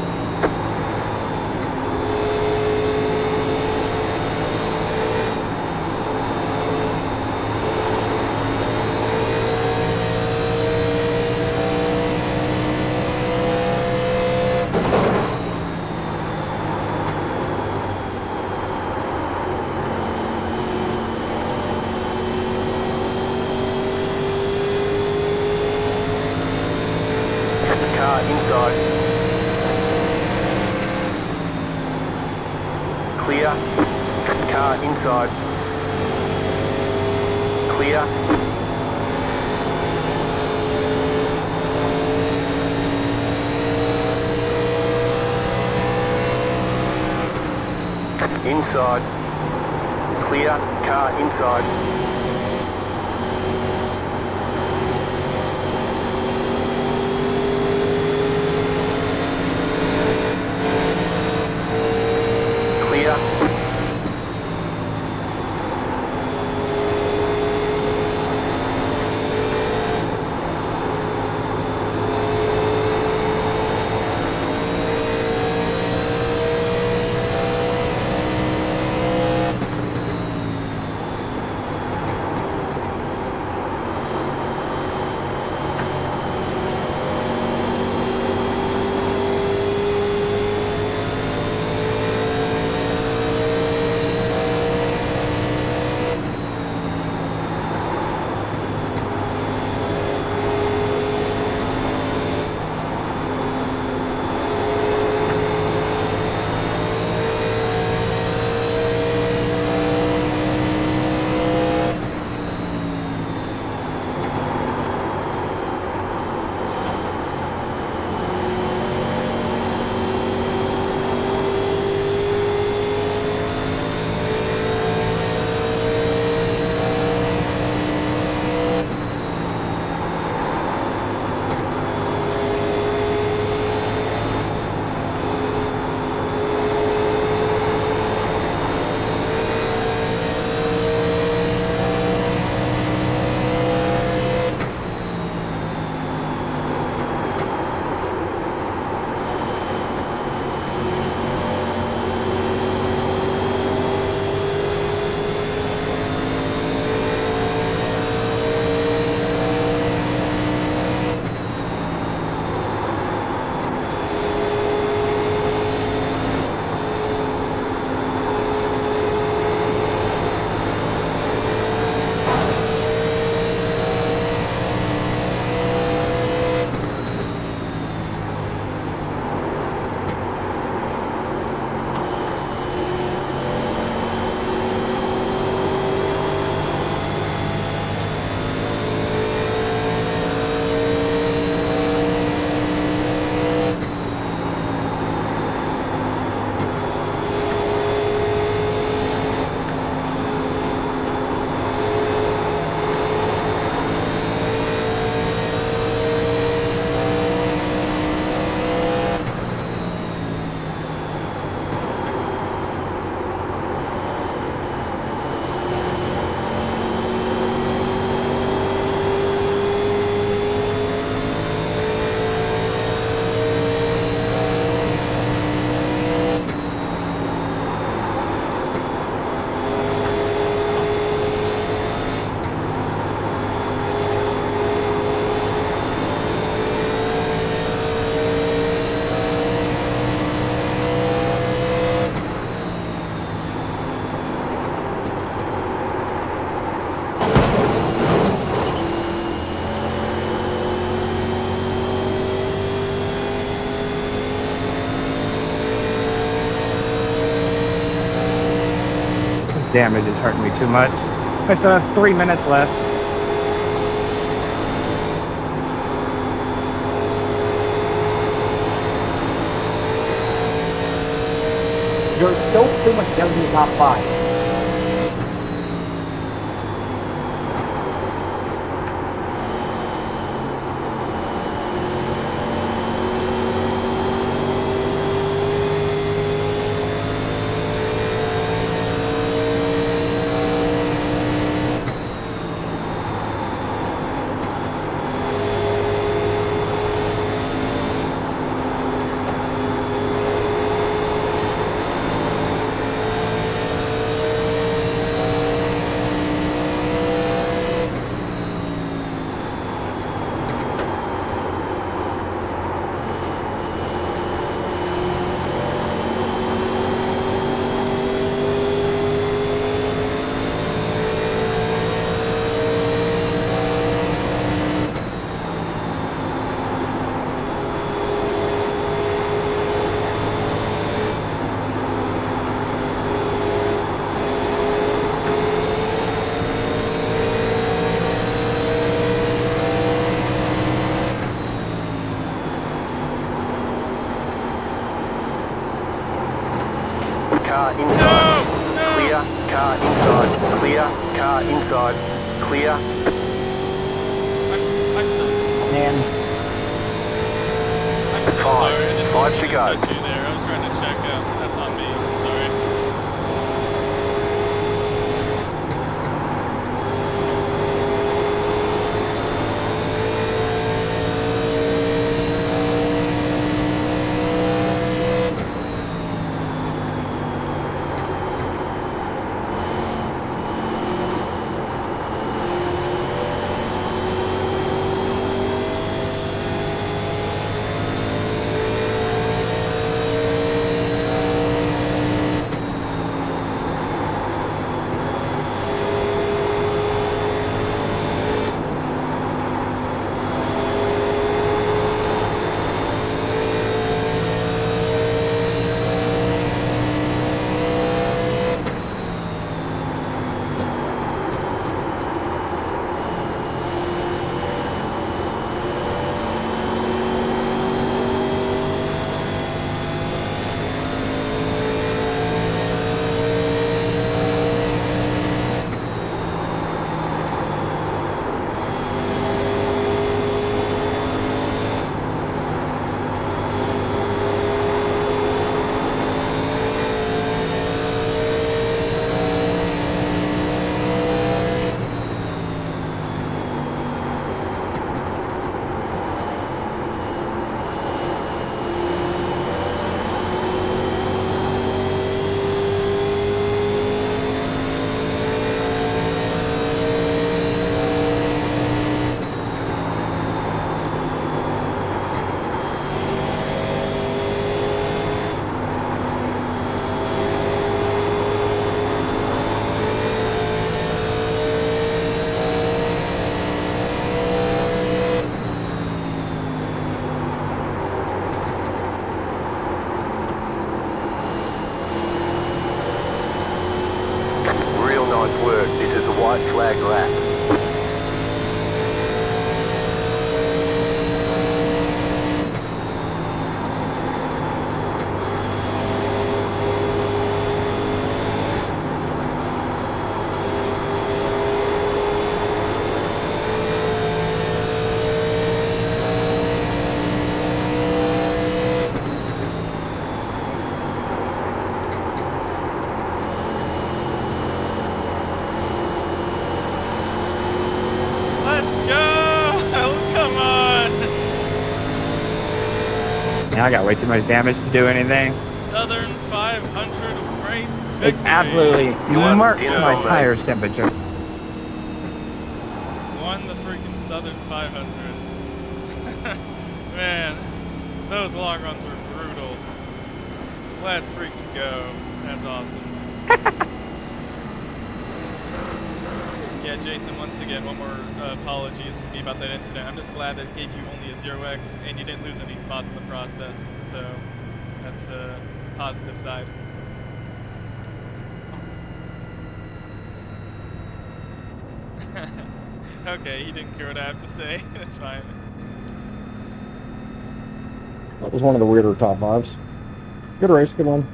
Speaker 3: Car inside. Clear. Car inside. Clear. Inside. Clear. Car inside. Clear.
Speaker 4: Damage is hurting me too much. I still have 3 minutes left.
Speaker 2: You're still pretty much down in the top 5.
Speaker 3: side. Clear.
Speaker 1: I'm so sorry.
Speaker 2: Man,
Speaker 1: I'm so
Speaker 3: Five.
Speaker 1: sorry. I didn't
Speaker 3: Five
Speaker 1: mean
Speaker 3: to go.
Speaker 1: touch you there. I was trying to check out. That's on me. I'm sorry.
Speaker 3: Real nice work. This is a white flag lap.
Speaker 1: Let's go! Come on!
Speaker 4: Man, I got way too much damage to do anything.
Speaker 1: Southern 500 race victory.
Speaker 4: It's absolutely
Speaker 3: want
Speaker 4: marked
Speaker 3: dinner
Speaker 4: my
Speaker 3: on that?
Speaker 4: tires temperature.
Speaker 1: Won the freaking Southern 500. Man, those long runs were brutal. Let's freaking go. That's awesome. Yeah, Jason, once again, one more apologies from me about that incident. I'm just glad that it gave you only a 0x and you didn't lose any spots in the process. So that's a positive side. Okay, he didn't care what I have to say. That's fine.
Speaker 2: that was one of the weirder top fives. Good race, good one.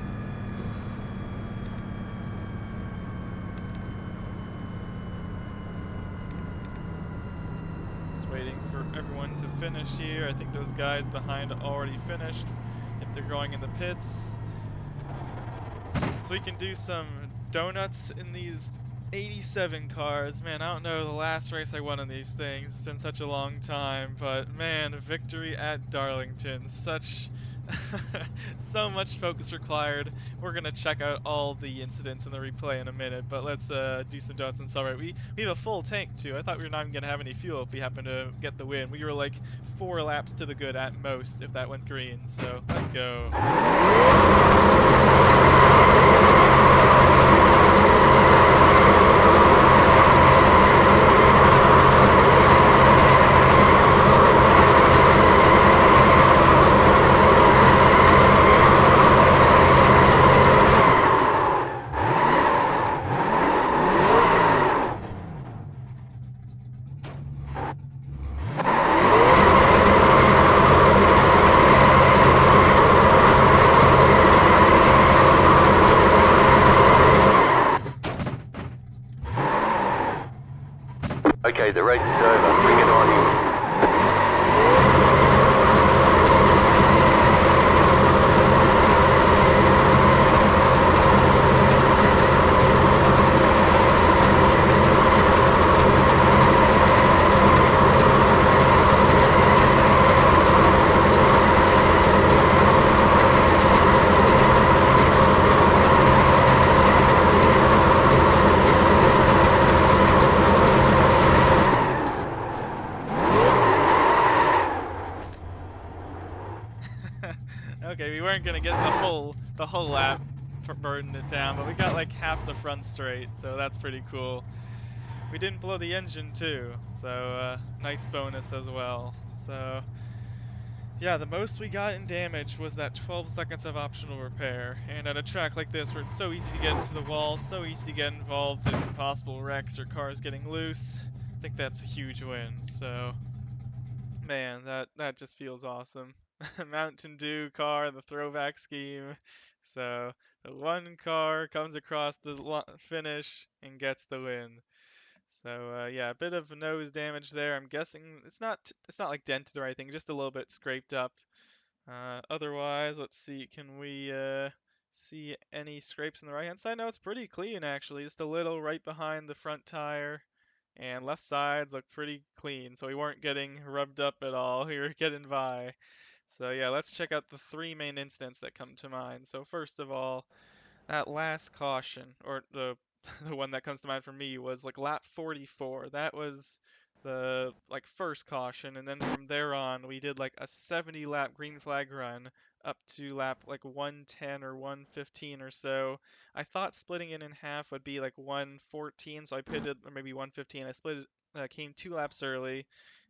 Speaker 1: Just waiting for everyone to finish here. I think those guys behind already finished. If they're going in the pits. So we can do some donuts in these 87 cars. Man, I don't know the last race I won in these things. It's been such a long time, but man, victory at Darlington. Such so much focus required. We're gonna check out all the incidents in the replay in a minute, but let's do some donuts and celebrate. We have a full tank too. I thought we were not even gonna have any fuel if we happen to get the win. We were like 4 laps to the good at most if that went green. So let's go.
Speaker 3: Okay, the race is over. Bring it on in.
Speaker 1: Okay, we weren't gonna get the whole lap burning it down, but we got like half the front straight, so that's pretty cool. We didn't blow the engine too, so nice bonus as well. So yeah, the most we got in damage was that 12 seconds of optional repair, and at a track like this where it's so easy to get into the wall, so easy to get involved in possible wrecks or cars getting loose, I think that's a huge win. So man, that just feels awesome. Mountain Dew car, the throwback scheme. So the one car comes across the finish and gets the win. So yeah, a bit of nose damage there. I'm guessing it's not like dented or anything, just a little bit scraped up. Otherwise, let's see, can we see any scrapes on the right hand side? No, it's pretty clean actually, just a little right behind the front tire. And left sides look pretty clean, so we weren't getting rubbed up at all. We were getting by. So yeah, let's check out the three main incidents that come to mind. So first of all, that last caution, or the the one that comes to mind for me was like lap 44. That was the like first caution, and then from there on we did like a 70 lap green flag run up to lap like 110 or 115 or so. I thought splitting it in half would be like 114, so I pitted, or maybe 115. I split it, came 2 laps early,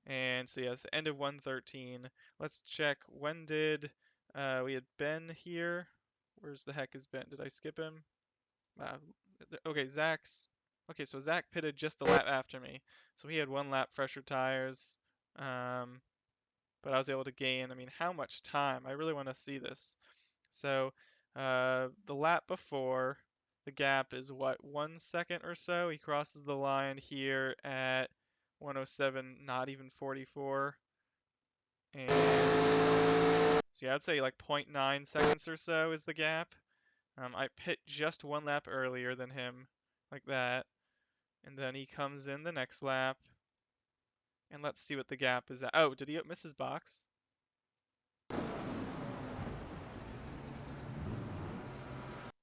Speaker 1: and so yeah, it's the end of 113. Let's check, when did we had Ben here. Where's the heck is Ben? Did I skip him? Uh, okay, Zach's. Okay, so Zach pitted just the lap after me, so he had 1 lap fresher tires. Um, but I was able to gain. I mean, how much time? I really want to see this. So, the lap before, the gap is what, 1 second or so? He crosses the line here at 107, not even 44. And so yeah, I'd say like 0.9 seconds or so is the gap. I pit just 1 lap earlier than him, like that, and then he comes in the next lap, and let's see what the gap is at. Oh, did he miss his box?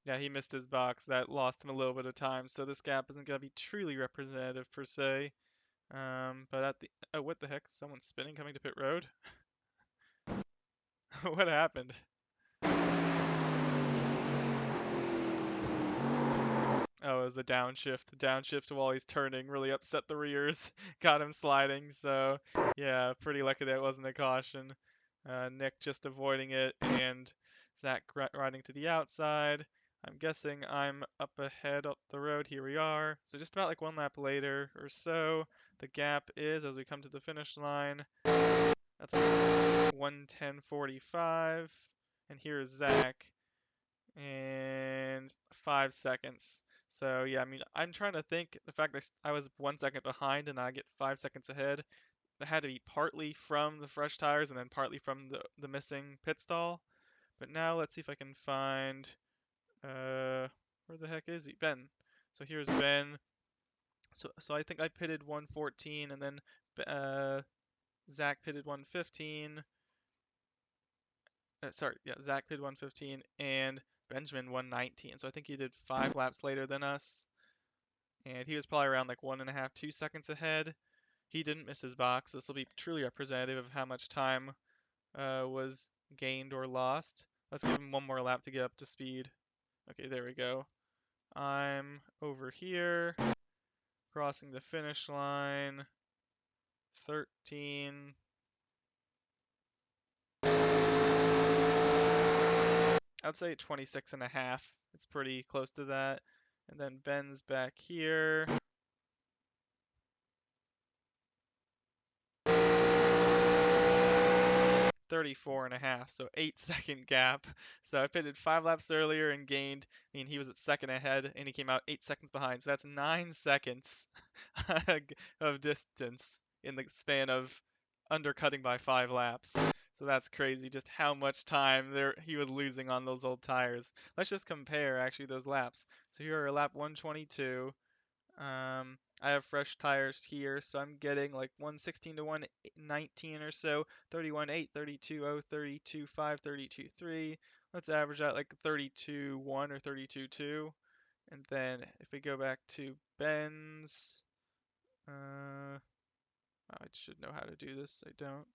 Speaker 1: Yeah, he missed his box. That lost him a little bit of time, so this gap isn't going to be truly representative per se. But at the... Oh, what the heck? Someone's spinning coming to pit road? What happened? Oh, it was the downshift. The downshift while he's turning really upset the rears, got him sliding. So, yeah, pretty lucky that it wasn't a caution. Nick just avoiding it, and Zach riding to the outside. I'm guessing I'm up ahead up the road. Here we are. So just about like 1 lap later or so, the gap is, as we come to the finish line, that's like 1:10:45, and here's Zach, and 5 seconds. So yeah, I mean, I'm trying to think, the fact that I was 1 second behind and I get 5 seconds ahead, that had to be partly from the fresh tires and then partly from the missing pit stall. But now let's see if I can find, where the heck is he? Ben. So here's Ben. So I think I pitted 114, and then Zach pitted 115. Sorry, yeah, Zach pitted 115 and Benjamin 119. So I think he did 5 laps later than us, and he was probably around like 1.5, 2 seconds ahead. He didn't miss his box. This will be truly representative of how much time was gained or lost. Let's give him 1 more lap to get up to speed. Okay, there we go. I'm over here, crossing the finish line. 13. I'd say 26.5. It's pretty close to that. And then Ben's back here. 34.5, so 8-second gap. So I pitted 5 laps earlier and gained, I mean, he was at second ahead, and he came out 8 seconds behind. So that's 9 seconds of distance in the span of undercutting by 5 laps. So that's crazy, just how much time he was losing on those old tires. Let's just compare, actually, those laps. So here are lap 122. I have fresh tires here, so I'm getting like 116 to 119 or so, 31.8, 32.0, 32.5, 32.3. Let's average out like 32.1 or 32.2. And then if we go back to Ben's, I should know how to do this. I don't.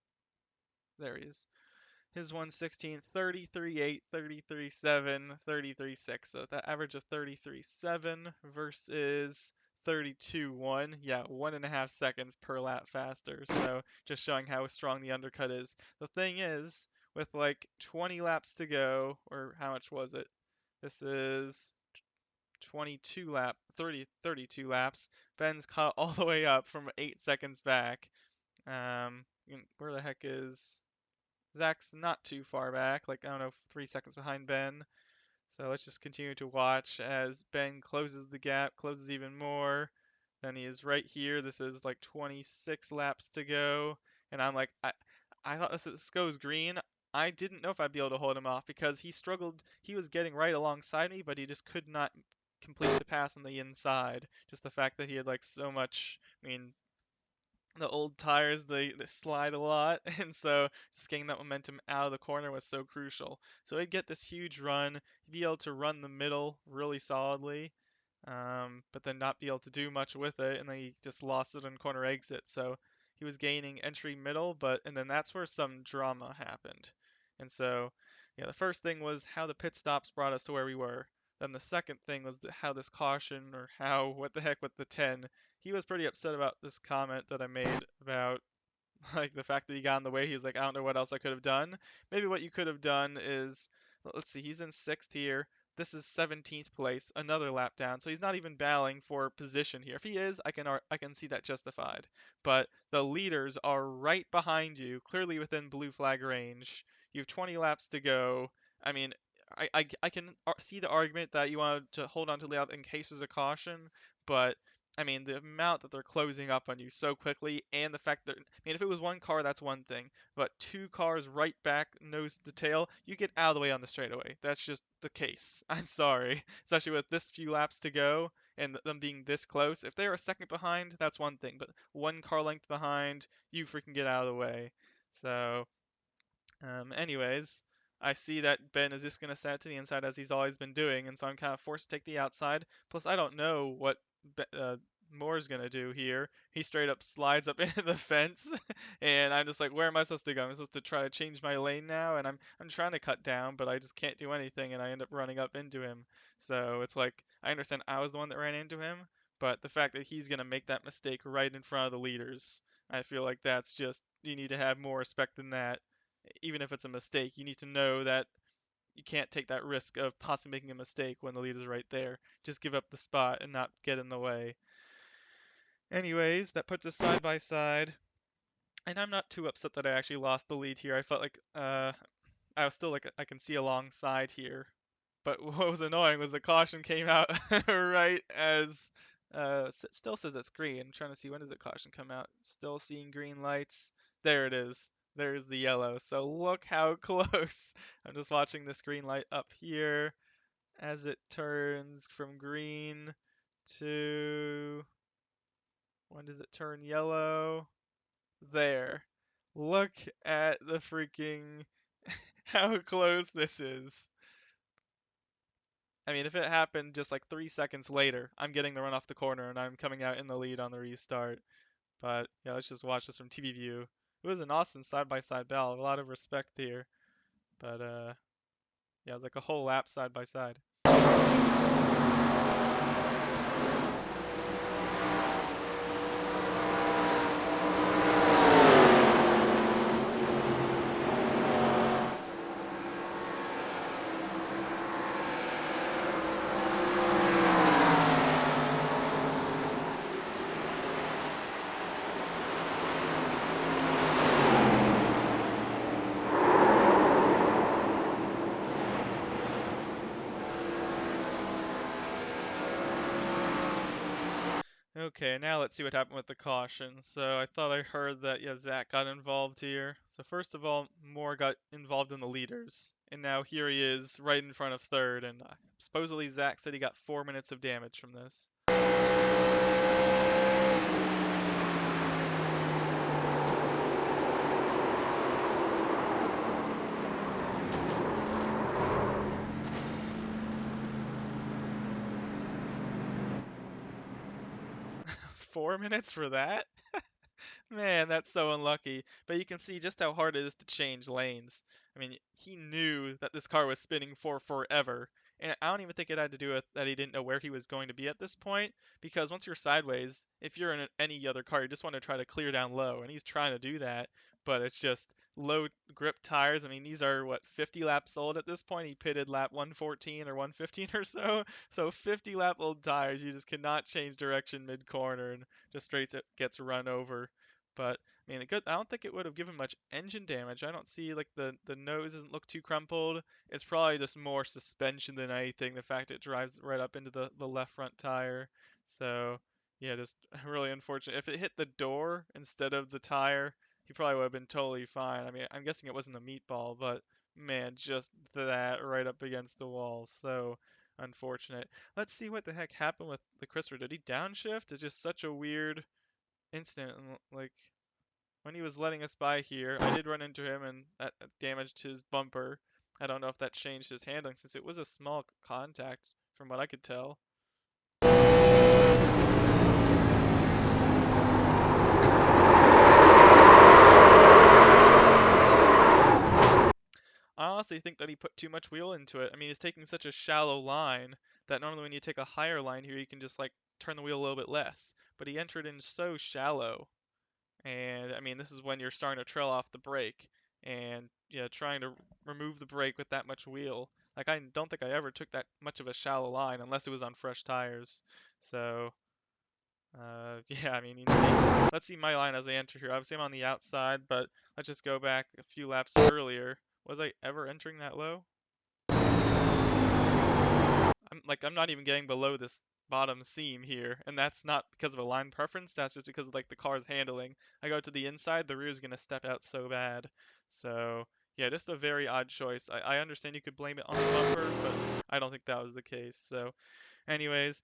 Speaker 1: There he is. His 116, 33.8, 33.7, 33.6. So that average of 33.7 versus 32.1. Yeah, 1.5 seconds per lap faster. So just showing how strong the undercut is. The thing is, with like 20 laps to go, or how much was it? This is 32 laps. Ben's caught all the way up from 8 seconds back. Where the heck is Zach's? Not too far back, like I don't know, 3 seconds behind Ben. So let's just continue to watch as Ben closes the gap, closes even more. Then he is right here. This is like 26 laps to go, and I'm like, I thought this goes green. I didn't know if I'd be able to hold him off because he struggled. He was getting right alongside me, but he just could not complete the pass on the inside. Just the fact that he had like so much. I mean, the old tires they slide a lot, and so just getting that momentum out of the corner was so crucial. So he'd get this huge run, he'd be able to run the middle really solidly, but then not be able to do much with it, and then he just lost it on corner exit. So he was gaining entry middle, and then that's where some drama happened. And so yeah, the first thing was how the pit stops brought us to where we were. Then the second thing was how this caution, or how, what the heck with the 10. He was pretty upset about this comment that I made about like the fact that he got in the way. He was like, I don't know what else I could have done. Maybe what you could have done is, let's see, he's in 6th here. This is 17th place, another lap down. So he's not even battling for position here. If he is, I can see that justified. But the leaders are right behind you, clearly within blue flag range. You have 20 laps to go. I mean, I can see the argument that you wanted to hold on to the lap in case there's a caution, but I mean, the amount that they're closing up on you so quickly, and the fact that, I mean, if it was one car, that's one thing, but 2 cars right back, nose to tail, you get out of the way on the straightaway. That's just the case. I'm sorry. Especially with this few laps to go, and them being this close. If they're a second behind, that's one thing, but 1 car length behind, you freaking get out of the way. So, anyways, I see that Ben is just going to set it to the inside as he's always been doing, and so I'm kind of forced to take the outside. Plus, I don't know what Moore's going to do here. He straight up slides up into the fence, and I'm just like, where am I supposed to go? I'm supposed to try to change my lane now, and I'm trying to cut down, but I just can't do anything, and I end up running up into him. So it's like, I understand I was the one that ran into him, but the fact that he's going to make that mistake right in front of the leaders, I feel like that's just, you need to have more respect than that. Even if it's a mistake, you need to know that you can't take that risk of possibly making a mistake when the lead is right there. Just give up the spot and not get in the way. Anyways, that puts us side by side. And I'm not too upset that I actually lost the lead here. I felt like I was still like I can see alongside here. But what was annoying was the caution came out right as it still says it's green. I'm trying to see, when did the caution come out? Still seeing green lights. There it is. There's the yellow. So look how close. I'm just watching this green light up here as it turns from green to, when does it turn yellow? There. Look at the freaking how close this is. I mean, if it happened just like 3 seconds later, I'm getting the run off the corner and I'm coming out in the lead on the restart. But yeah, let's just watch this from TV view. It was an awesome side-by-side battle. A lot of respect here. But yeah, it was like a whole lap side by side. Okay, now let's see what happened with the caution. So I thought I heard that, yeah, Zach got involved here. So first of all, Moore got involved in the leaders. And now here he is right in front of third. And supposedly Zach said he got 4 minutes of damage from this. 4 minutes for that? Man, that's so unlucky. But you can see just how hard it is to change lanes. I mean, he knew that this car was spinning for forever. And I don't even think it had to do with that he didn't know where he was going to be at this point, because once you're sideways, if you're in any other car, you just want to try to clear down low, and he's trying to do that, but it's just low grip tires. I mean, these are what, 50 laps old at this point. He pitted lap 114 or 115 or so. So 50 lap old tires, you just cannot change direction mid corner and just straight gets run over. But I mean, I don't think it would have given much engine damage. I don't see like the nose doesn't look too crumpled. It's probably just more suspension than anything. The fact it drives right up into the left front tire. So yeah, just really unfortunate. If it hit the door instead of the tire, he probably would have been totally fine. I mean, I'm guessing it wasn't a meatball, but man, just that right up against the wall. So unfortunate. Let's see what the heck happened with the Christopher. Did he downshift? It's just such a weird instant, and like when he was letting us by here, I did run into him and that damaged his bumper. I don't know if that changed his handling since it was a small contact from what I could tell. I honestly think that he put too much wheel into it. I mean, he's taking such a shallow line that normally when you take a higher line here, you can just like turn the wheel a little bit less. But he entered in so shallow. And I mean, this is when you're starting to trail off the brake, and yeah, trying to remove the brake with that much wheel. Like I don't think I ever took that much of a shallow line unless it was on fresh tires. So yeah, I mean, you can see, let's see my line as I enter here. Obviously I'm on the outside, but let's just go back a few laps earlier. Was I ever entering that low? I'm not even getting below this bottom seam here, and that's not because of a line preference, that's just because of like the car's handling. I go to the inside, the rear is gonna step out so bad. So yeah, just a very odd choice. I understand you could blame it on the bumper, but I don't think that was the case. So anyways,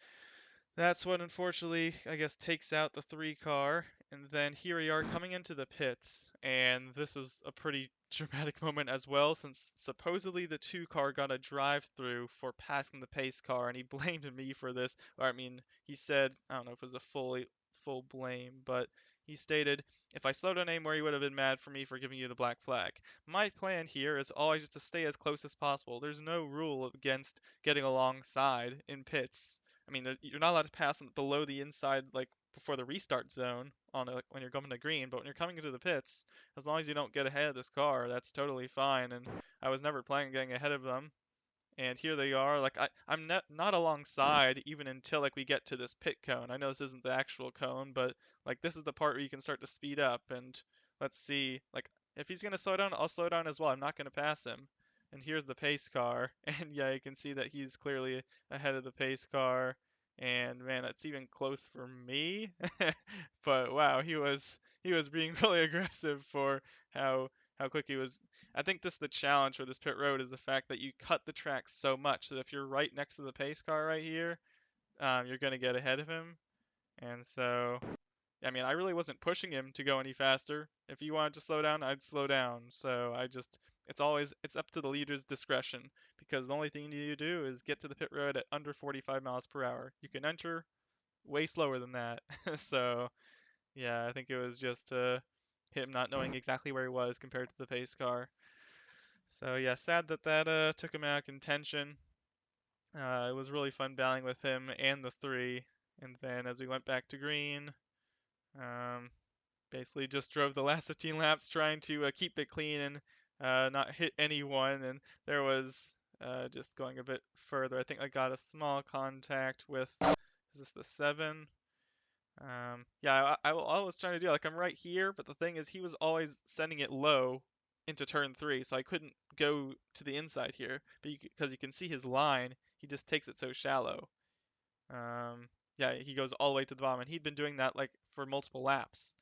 Speaker 1: that's what unfortunately, I guess, takes out the 3 car. And then here we are coming into the pits. And this was a pretty dramatic moment as well, since supposedly the 2 car got a drive through for passing the pace car. And he blamed me for this. Or, I mean, he said, I don't know if it was a full blame, but he stated, if I slowed down anymore, you would have been mad for me for giving you the black flag. My plan here is always just to stay as close as possible. There's no rule against getting alongside in pits. I mean, you're not allowed to pass below the inside, like before the restart zone on when you're coming to green. But when you're coming into the pits, as long as you don't get ahead of this car, that's totally fine. And I was never planning on getting ahead of them. And here they are. Like I'm not alongside even until like we get to this pit cone. I know this isn't the actual cone, but like this is the part where you can start to speed up. And let's see, like if he's gonna slow down, I'll slow down as well. I'm not gonna pass him. And here's the pace car, and yeah, you can see that he's clearly ahead of the pace car. And man, that's even close for me. But wow, he was being really aggressive for how quick he was. I think this the challenge for this pit road is the fact that you cut the track so much that if you're right next to the pace car right here, you're gonna get ahead of him. And so, I mean, I really wasn't pushing him to go any faster. If he wanted to slow down, I'd slow down. So it's up to the leader's discretion because the only thing you need to do is get to the pit road at under 45 miles per hour. You can enter way slower than that. So yeah, I think it was just him not knowing exactly where he was compared to the pace car. So yeah, sad that took him out of contention. It was really fun battling with him and the 3. And then as we went back to green, um, basically just drove the last 15 laps trying to keep it clean and not hit anyone. And there was just going a bit further. I think I got a small contact with, is this the 7? Yeah, I was trying to do like I'm right here, but the thing is he was always sending it low into turn 3, so I couldn't go to the inside here. But because you can see his line, he just takes it so shallow. Um, yeah, he goes all the way to the bottom, and he'd been doing that like for multiple laps.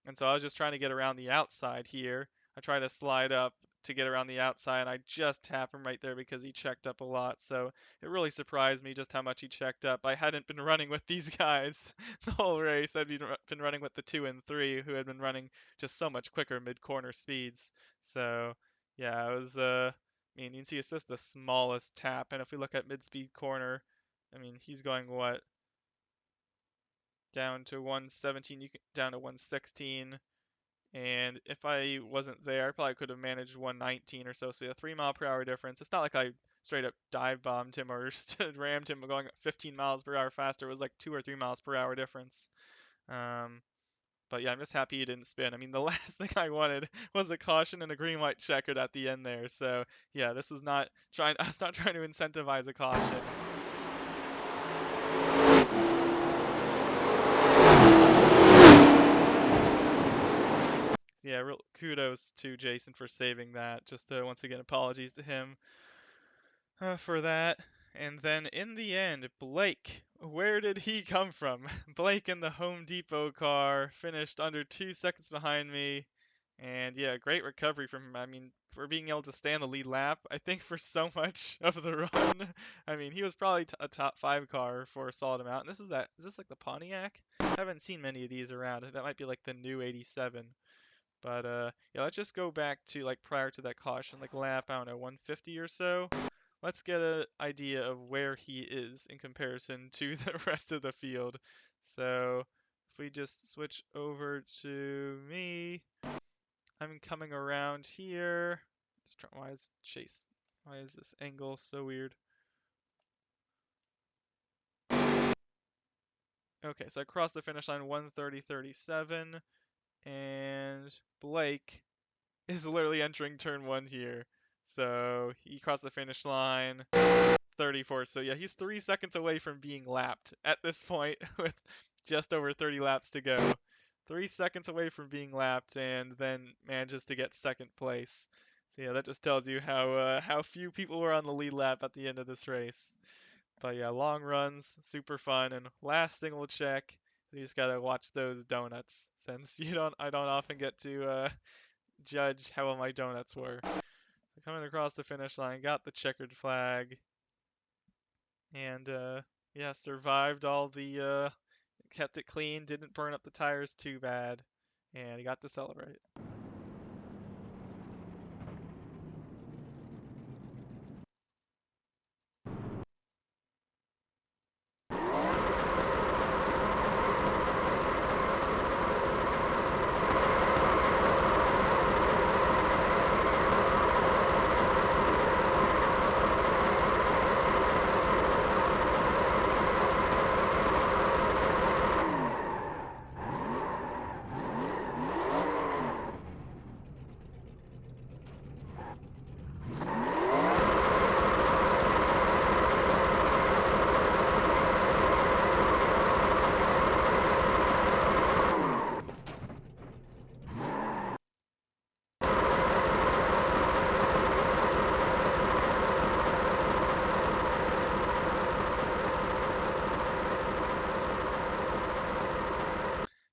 Speaker 1: And so I was just trying to get around the outside here. I tried to slide up to get around the outside, and I just tapped him right there because he checked up a lot. So it really surprised me just how much he checked up. I hadn't been running with these guys the whole race. I'd been running with the 2 and 3 who had been running just so much quicker mid-corner speeds. So yeah, it was, I mean, you can see it's just the smallest tap. And if we look at mid-speed corner, I mean, he's going what? Down to 117, down to 116. And if I wasn't there, I probably could have managed 119 or so. So a 3 mile per hour difference. It's not like I straight up dive bombed him or rammed him going 15 miles per hour faster. It was like 2 or 3 miles per hour difference. But yeah, I'm just happy he didn't spin. I mean, the last thing I wanted was a caution and a green white checkered at the end there. So yeah, this was not trying. I was not trying to incentivize a caution. Yeah, real kudos to Jason for saving that. Just once again, apologies to him for that. And then in the end, Blake, where did he come from? Blake in the Home Depot car finished under 2 seconds behind me. And yeah, great recovery from him. I mean, for being able to stay on the lead lap, I think for so much of the run. I mean, he was probably a top 5 car for a solid amount. And is this like the Pontiac? I haven't seen many of these around. That might be like the new 87. But yeah, let's just go back to like prior to that caution, like lap, I don't know, 150 or so. Let's get an idea of where he is in comparison to the rest of the field. So if we just switch over to me, I'm coming around here. Why is this angle so weird? Okay, so I crossed the finish line 1:30:37, and Blake is literally entering turn 1 here. So he crossed the finish line 34. So yeah, he's 3 seconds away from being lapped at this point with just over 30 laps to go. 3 seconds away from being lapped, and then manages to get second place. So yeah, that just tells you how few people were on the lead lap at the end of this race. But yeah, long runs, super fun. And last thing we'll check, you just gotta watch those donuts, since I don't often get to judge how well my donuts were. So coming across the finish line, got the checkered flag, and yeah, survived all the kept it clean, didn't burn up the tires too bad, and he got to celebrate.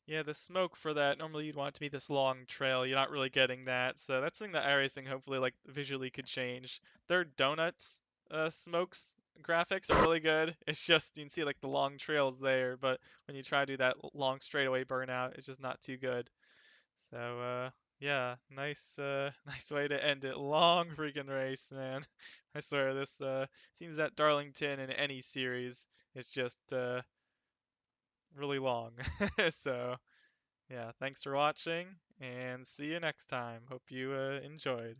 Speaker 1: Yeah, the smoke for that, normally you'd want it to be this long trail. You're not really getting that. So that's something that iRacing hopefully like visually could change. Their donuts smokes graphics are really good. It's just you can see like the long trails there, but when you try to do that long straightaway burnout, it's just not too good. So yeah, nice nice way to end it. Long freaking race, man. I swear this seems that Darlington in any series is just really long. So yeah, thanks for watching, and see you next time. Hope you enjoyed.